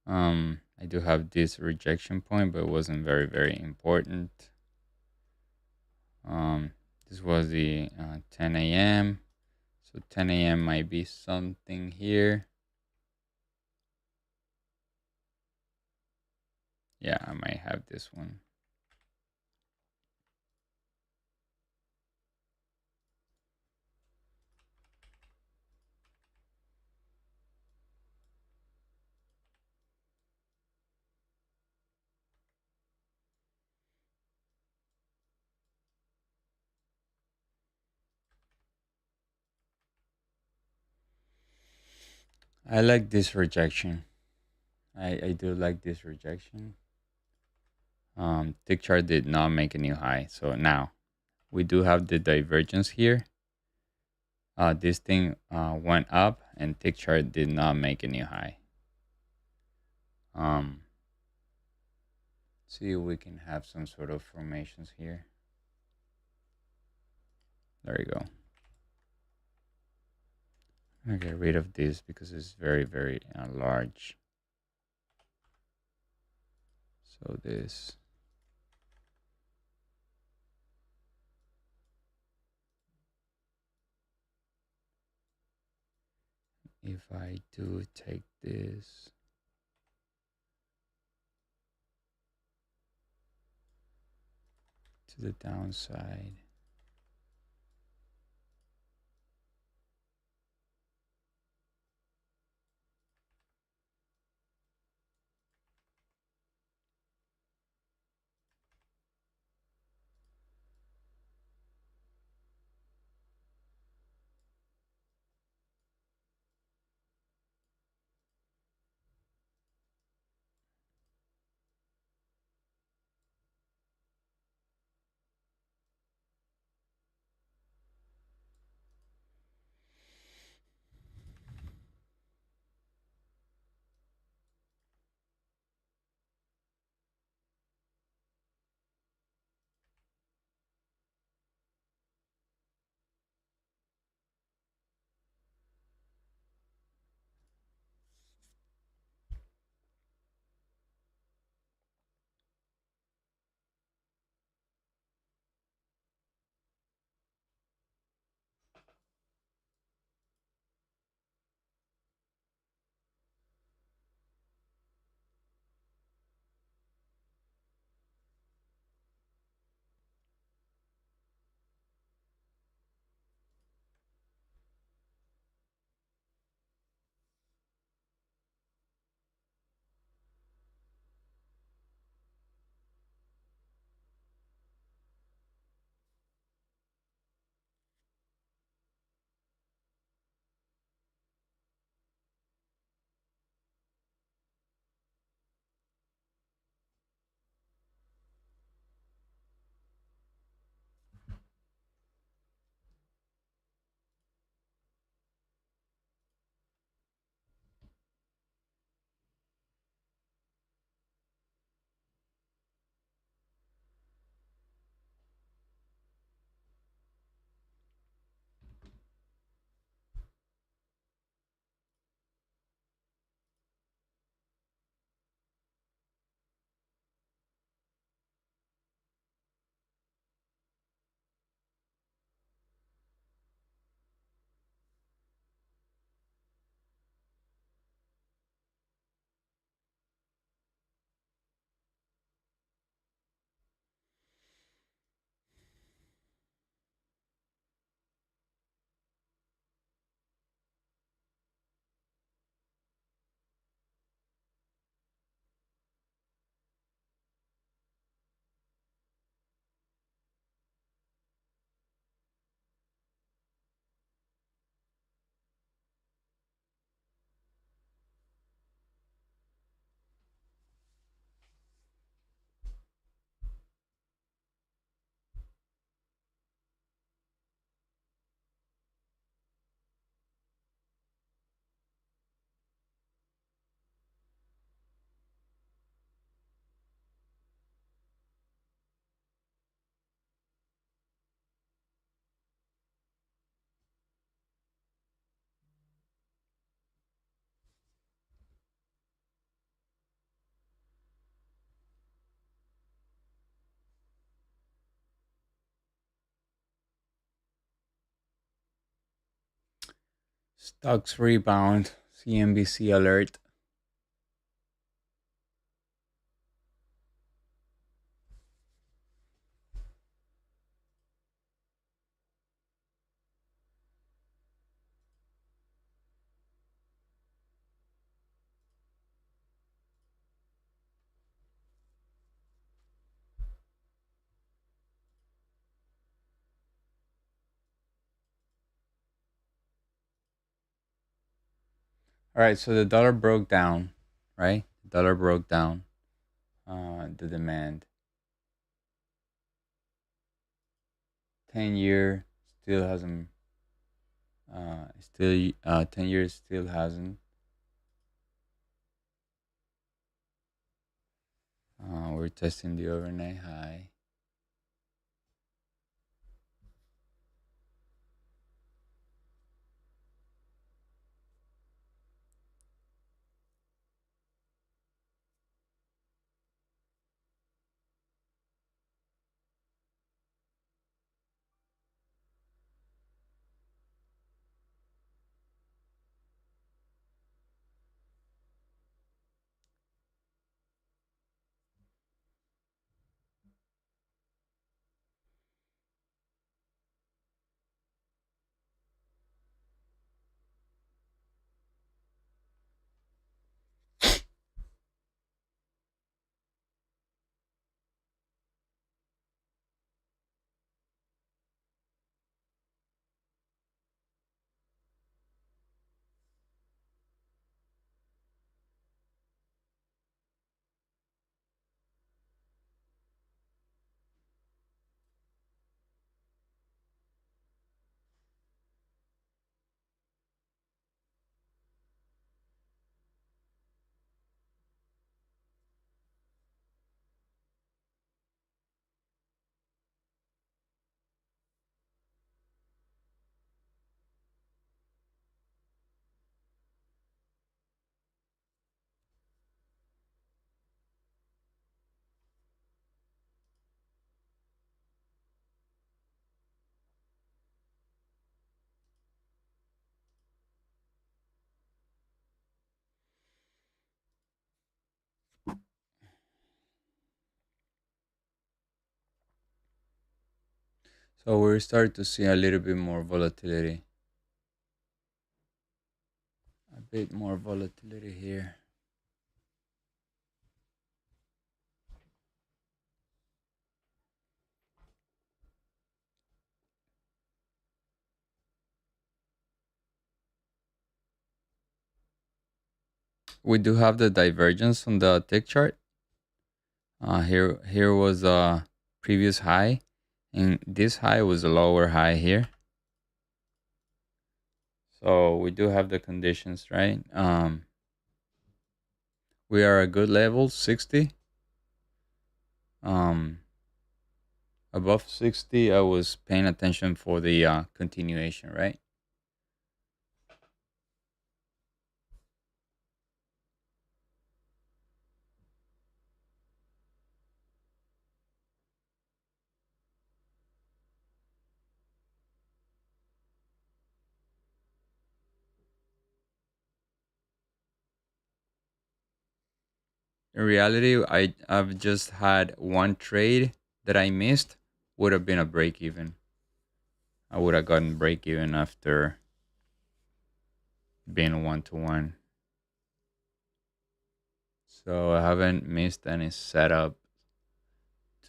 I do have this rejection point, but it wasn't very important. Um, this was the 10 a.m. So 10 a.m. might be something here. Yeah, I might have this one. I like this rejection. I do like this rejection. Tick chart did not make a new high. So now we do have the divergence here. This thing went up and tick chart did not make a new high. Um, see if we can have some sort of formations here. There you go. I'm gonna get rid of this because it's very large. So this. If I do take this, to the downside. Stocks rebound. CNBC alert. All right, so the dollar broke down, right? The dollar broke down the demand. 10-year still hasn't, still 10 years still hasn't. We're testing the overnight high. So we start to see a little bit more volatility. A bit more volatility here. We do have the divergence on the tick chart. Here was a previous high, and this high was a lower high here. So we do have the conditions, right? We are at good level, 60. Above 60, I was paying attention for the continuation, right? In reality, I've just had one trade that I missed. Would have been a break even. I would have gotten break even after being 1-to-1. So I haven't missed any setup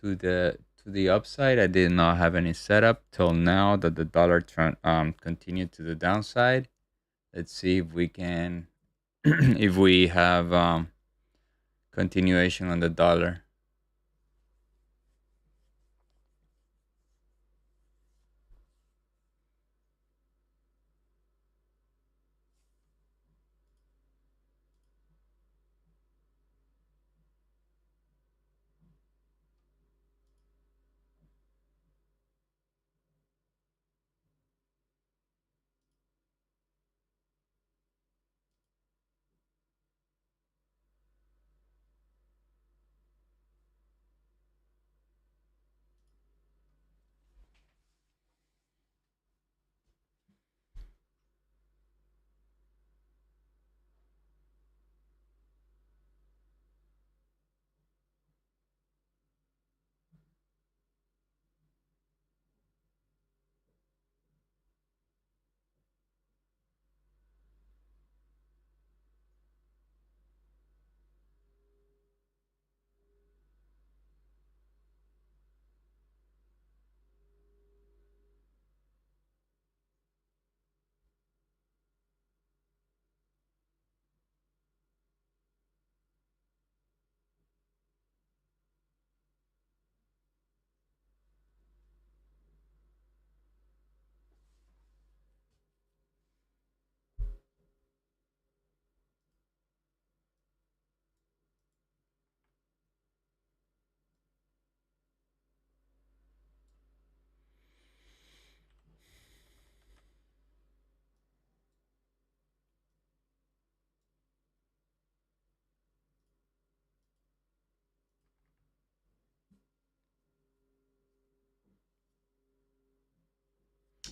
to the upside. I did not have any setup till now that the dollar continued to the downside. Let's see if we can if we have continuation on the dollar.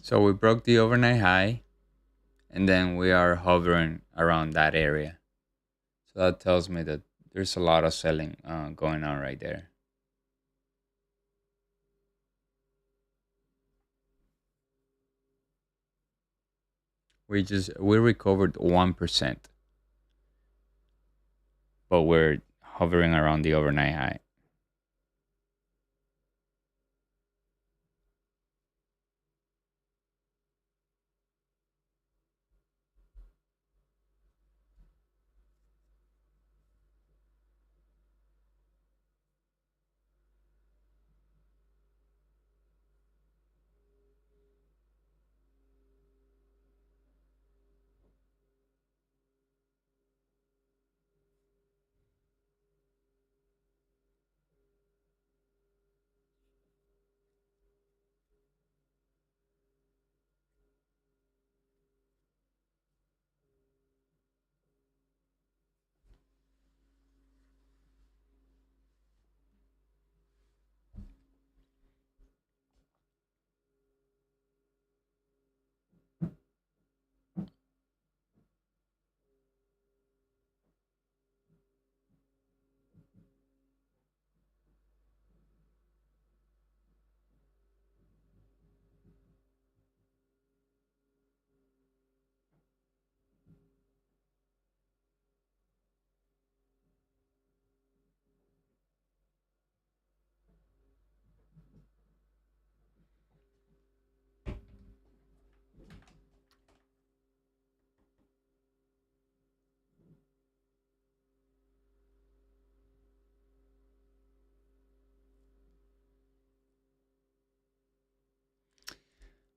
So we broke the overnight high, and then we are hovering around that area. So that tells me that there's a lot of selling going on right there. We recovered 1%, but we're hovering around the overnight high.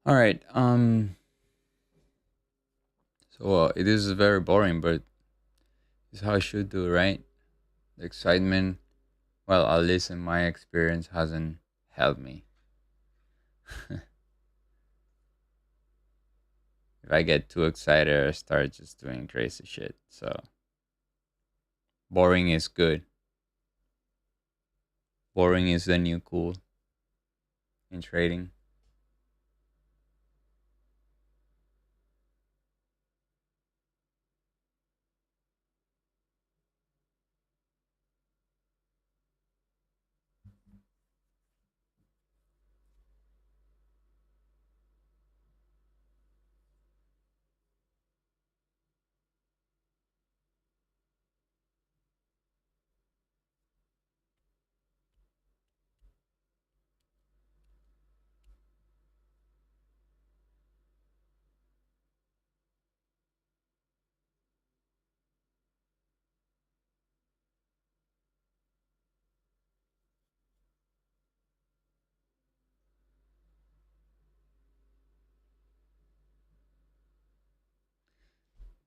All right. So it is very boring, but it's how I should do, right? The excitement, well, at least in my experience, hasn't helped me. If I get too excited, I start just doing crazy shit. So boring is good. Boring is the new cool in trading.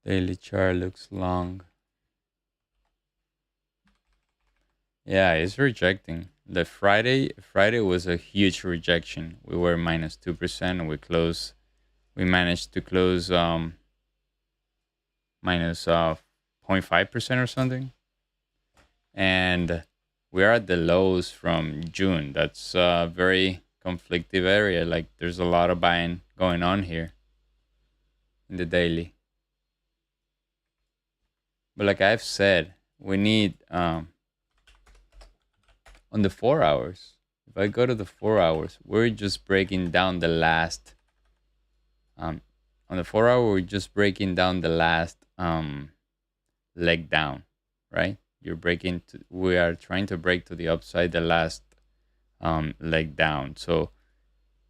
Daily chart looks long. Yeah, it's rejecting. The Friday was a huge rejection. We were minus 2% and we managed to close minus 0.5% or something. And we are at the lows from June. That's a very conflictive area. Like there's a lot of buying going on here in the daily. But like I've said, we need on the 4 hours. If I go to the 4 hours, we're just breaking down the last on the 4 hour, we're just breaking down the last leg down, right? We are trying to break to the upside the last leg down. So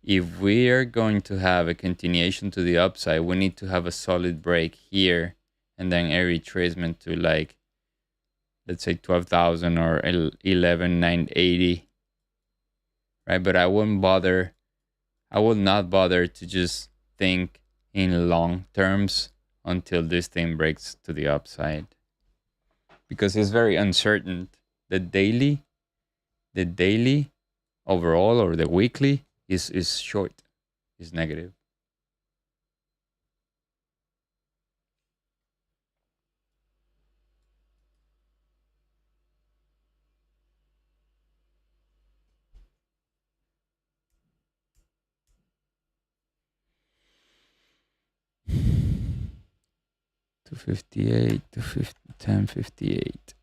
if we are going to have a continuation to the upside, we need to have a solid break here and then a retracement to like, let's say 12,000 or 11,980, right? But I will not bother to just think in long terms until this thing breaks to the upside because it's very uncertain. The daily, the daily overall or the weekly is short, is negative. To 58 to 1058.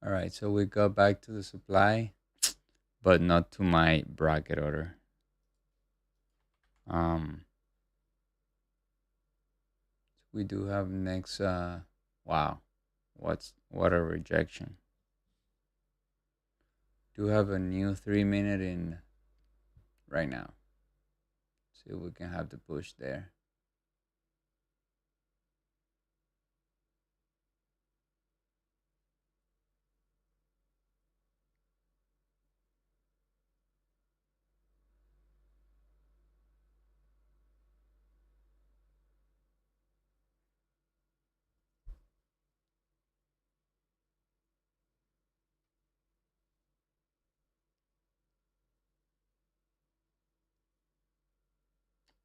All right, so we go back to the supply, but not to my bracket order. We do have next. Wow, what a rejection. Do have a new 3 minute in right now. See if we can have the push there.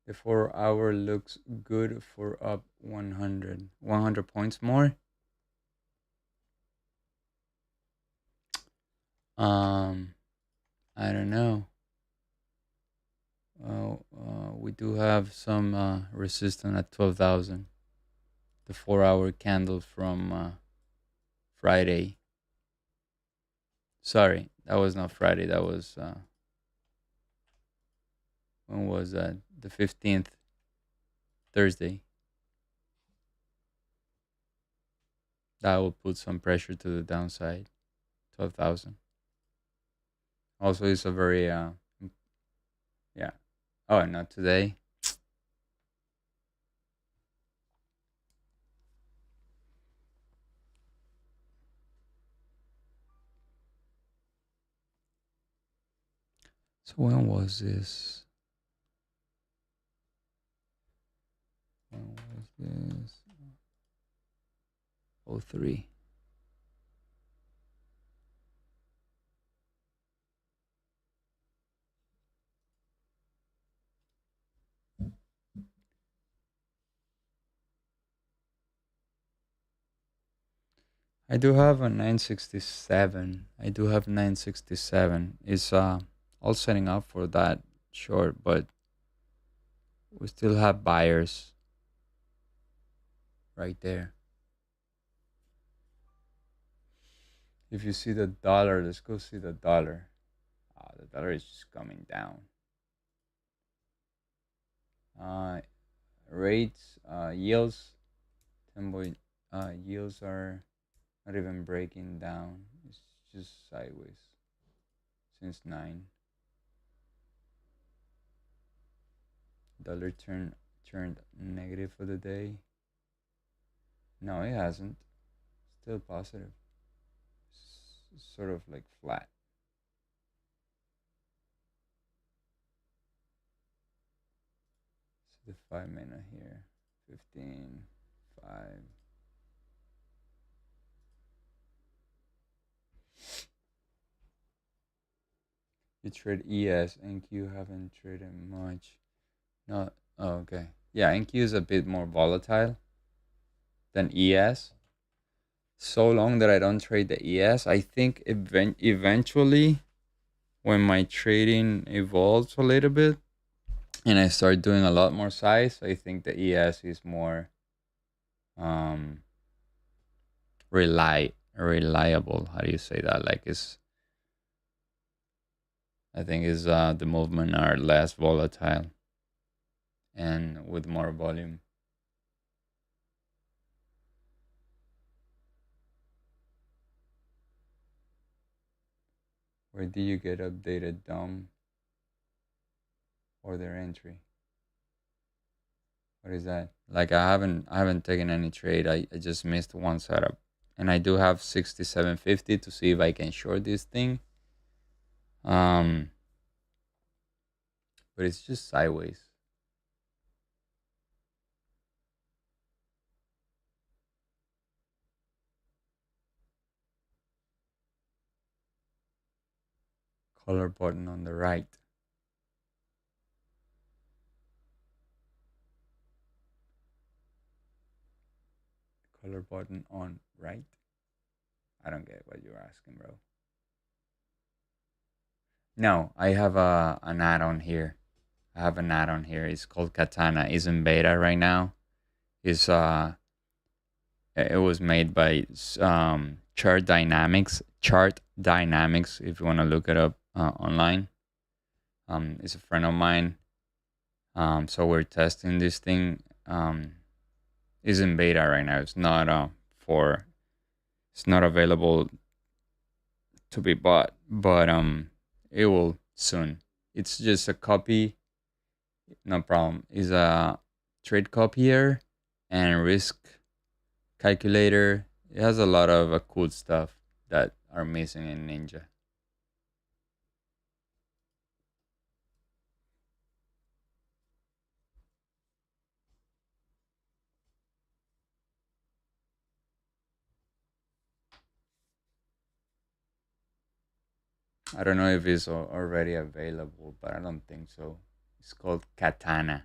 The 4 hour looks good for up 100 points more. Um, I don't know. We do have some resistance at 12,000. The 4-hour candle from Friday. Sorry, that was not Friday. That was when was that? The 15th, Thursday. That will put some pressure to the downside. 12,000. Also, it's a very yeah. Oh, not today. So when was this? When was this? 03. I do have a 967. I do have 967. It's all setting up for that short, but we still have buyers right there. If you see the dollar, let's go see the dollar. The dollar is just coming down. Rates, yields, 10 point, yields are not even breaking down. It's just sideways since 9. Dollar turned negative for the day. No, it hasn't. Still positive. Sort of like flat. So the 5 minute here. 15, 5. You trade ES, NQ haven't traded much. No, oh, okay. Yeah, NQ is a bit more volatile than ES. So long that I don't trade the ES, I think eventually when my trading evolves a little bit and I start doing a lot more size, I think the ES is more um reliable. How do you say that? Like it's I think is the movement are less volatile and with more volume. Where do you get updated DOM or their entry? What is that? Like I haven't taken any trade. I just missed one setup. And I do have 6750 to see if I can short this thing. Um but it's just sideways. Color button on the right. Color button on right. I don't get what you're asking, bro. No, I have an add-on here. I have an add-on here. It's called Katana. It's in beta right now. It's it was made by Chart Dynamics. Chart Dynamics. If you want to look it up online, it's a friend of mine. So we're testing this thing. Is in beta right now. It's not for. It's not available to be bought, but it will soon. It's just a copy. No problem. Is a trade copier and risk calculator. It has a lot of cool stuff that are missing in Ninja. I don't know if it's already available, but I don't think so. It's called Katana.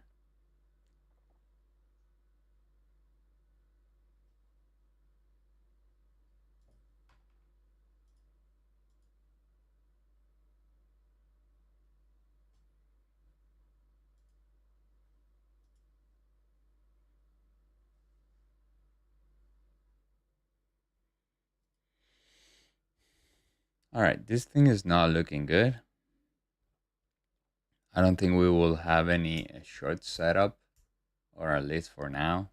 All right, this thing is not looking good. I don't think we will have any short setup, or at least for now.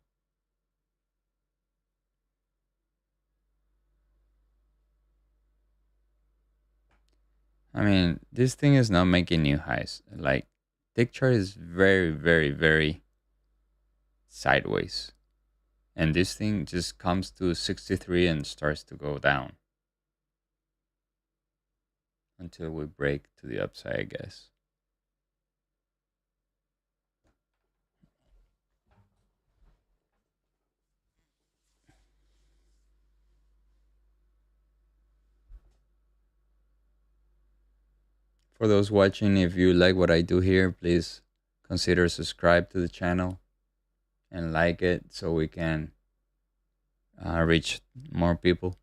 I mean, this thing is not making new highs. Like, tick chart is very, very, very sideways. And this thing just comes to 63 and starts to go down until we break to the upside, I guess. For those watching, if you like what I do here, please consider subscribe to the channel and like it so we can reach more people.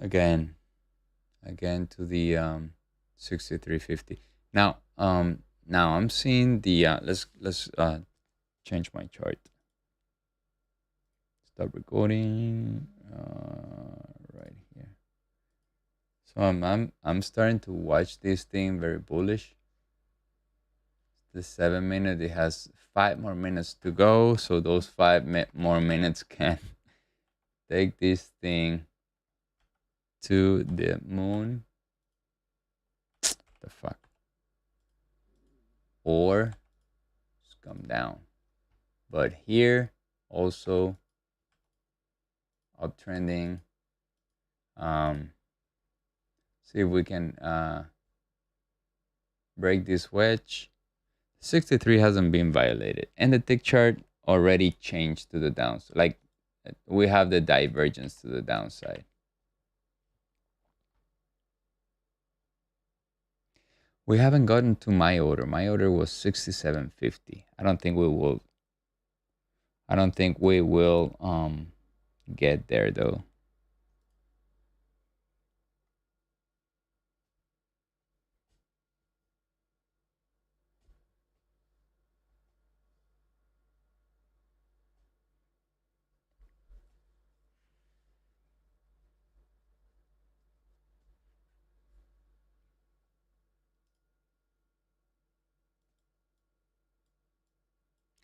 Again to the 6350. Now I'm seeing the let's change my chart. Stop recording right here. So I'm starting to watch this thing very bullish. The 7 minute, it has 5 more minutes to go, so those 5 more minutes can take this thing to the moon. The fuck, or just come down. But here also uptrending. See if we can break this wedge. 63 hasn't been violated, and the tick chart already changed to the downside. Like, we have the divergence to the downside. We haven't gotten to my order. My order was 67.50. I don't think we will get there though.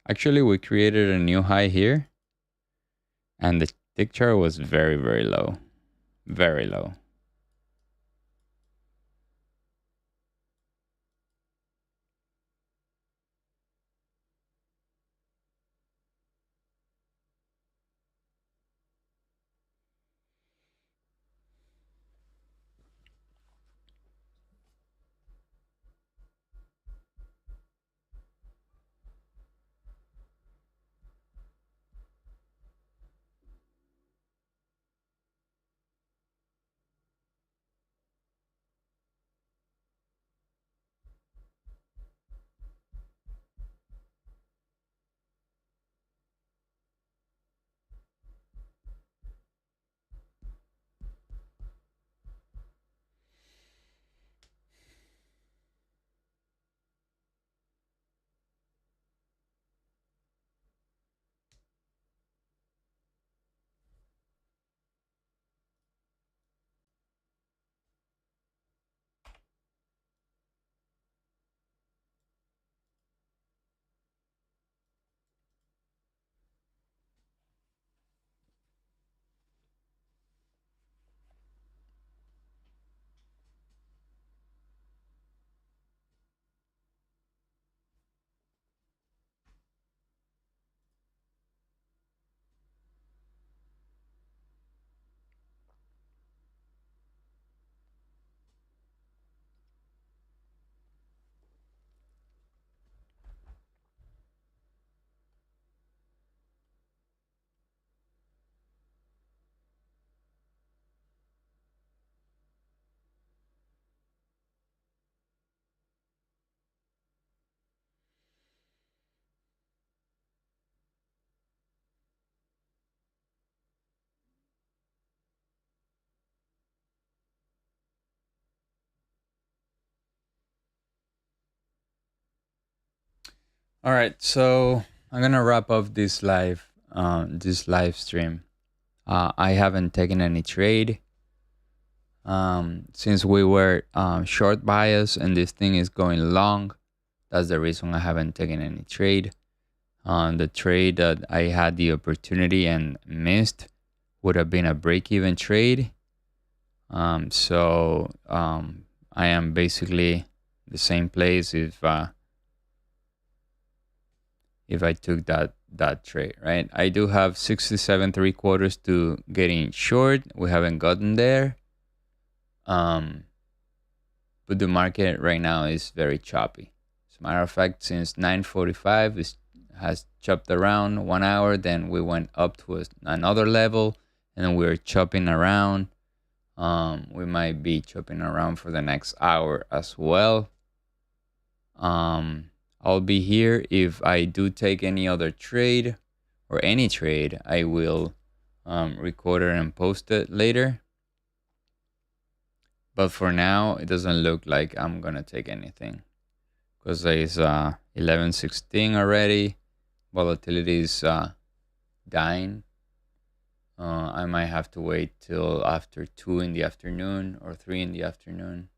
Actually, we created a new high here, and the tick chart was very, very low. Very low. All right, so I'm gonna wrap up this live stream. I haven't taken any trade since we were short bias and this thing is going long. That's the reason I haven't taken any trade. The trade that I had the opportunity and missed would have been a break-even trade. So I am basically the same place if I took that trade, right? I do have 67 3/4 to getting short. We haven't gotten there. But the market right now is very choppy. As a matter of fact, since 9:45 it has chopped around 1 hour, then we went up to another level, and then we're chopping around. We might be chopping around for the next hour as well. I'll be here if I do take any other trade or any trade. I will record it and post it later. But for now, it doesn't look like I'm gonna take anything because it's 11:16 already. Volatility is dying. I might have to wait till after 2 in the afternoon or 3 in the afternoon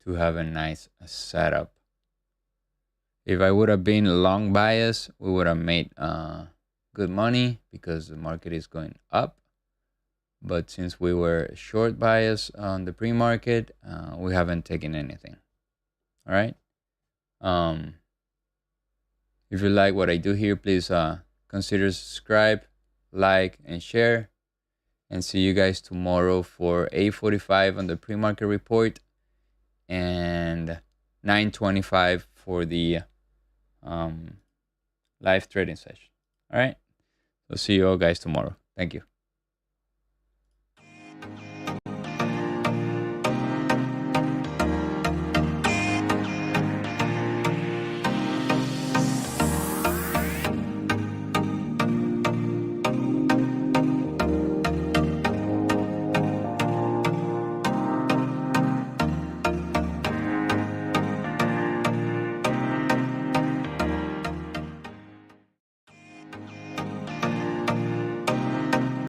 to have a nice setup. If I would have been long bias, we would have made good money because the market is going up. But since we were short bias on the pre-market, we haven't taken anything. All right. If you like what I do here, please consider subscribe, like, and share. And see you guys tomorrow for 8:45 on the pre-market report and 9:25 for the live trading session. All right. We'll see you all guys tomorrow. Thank you.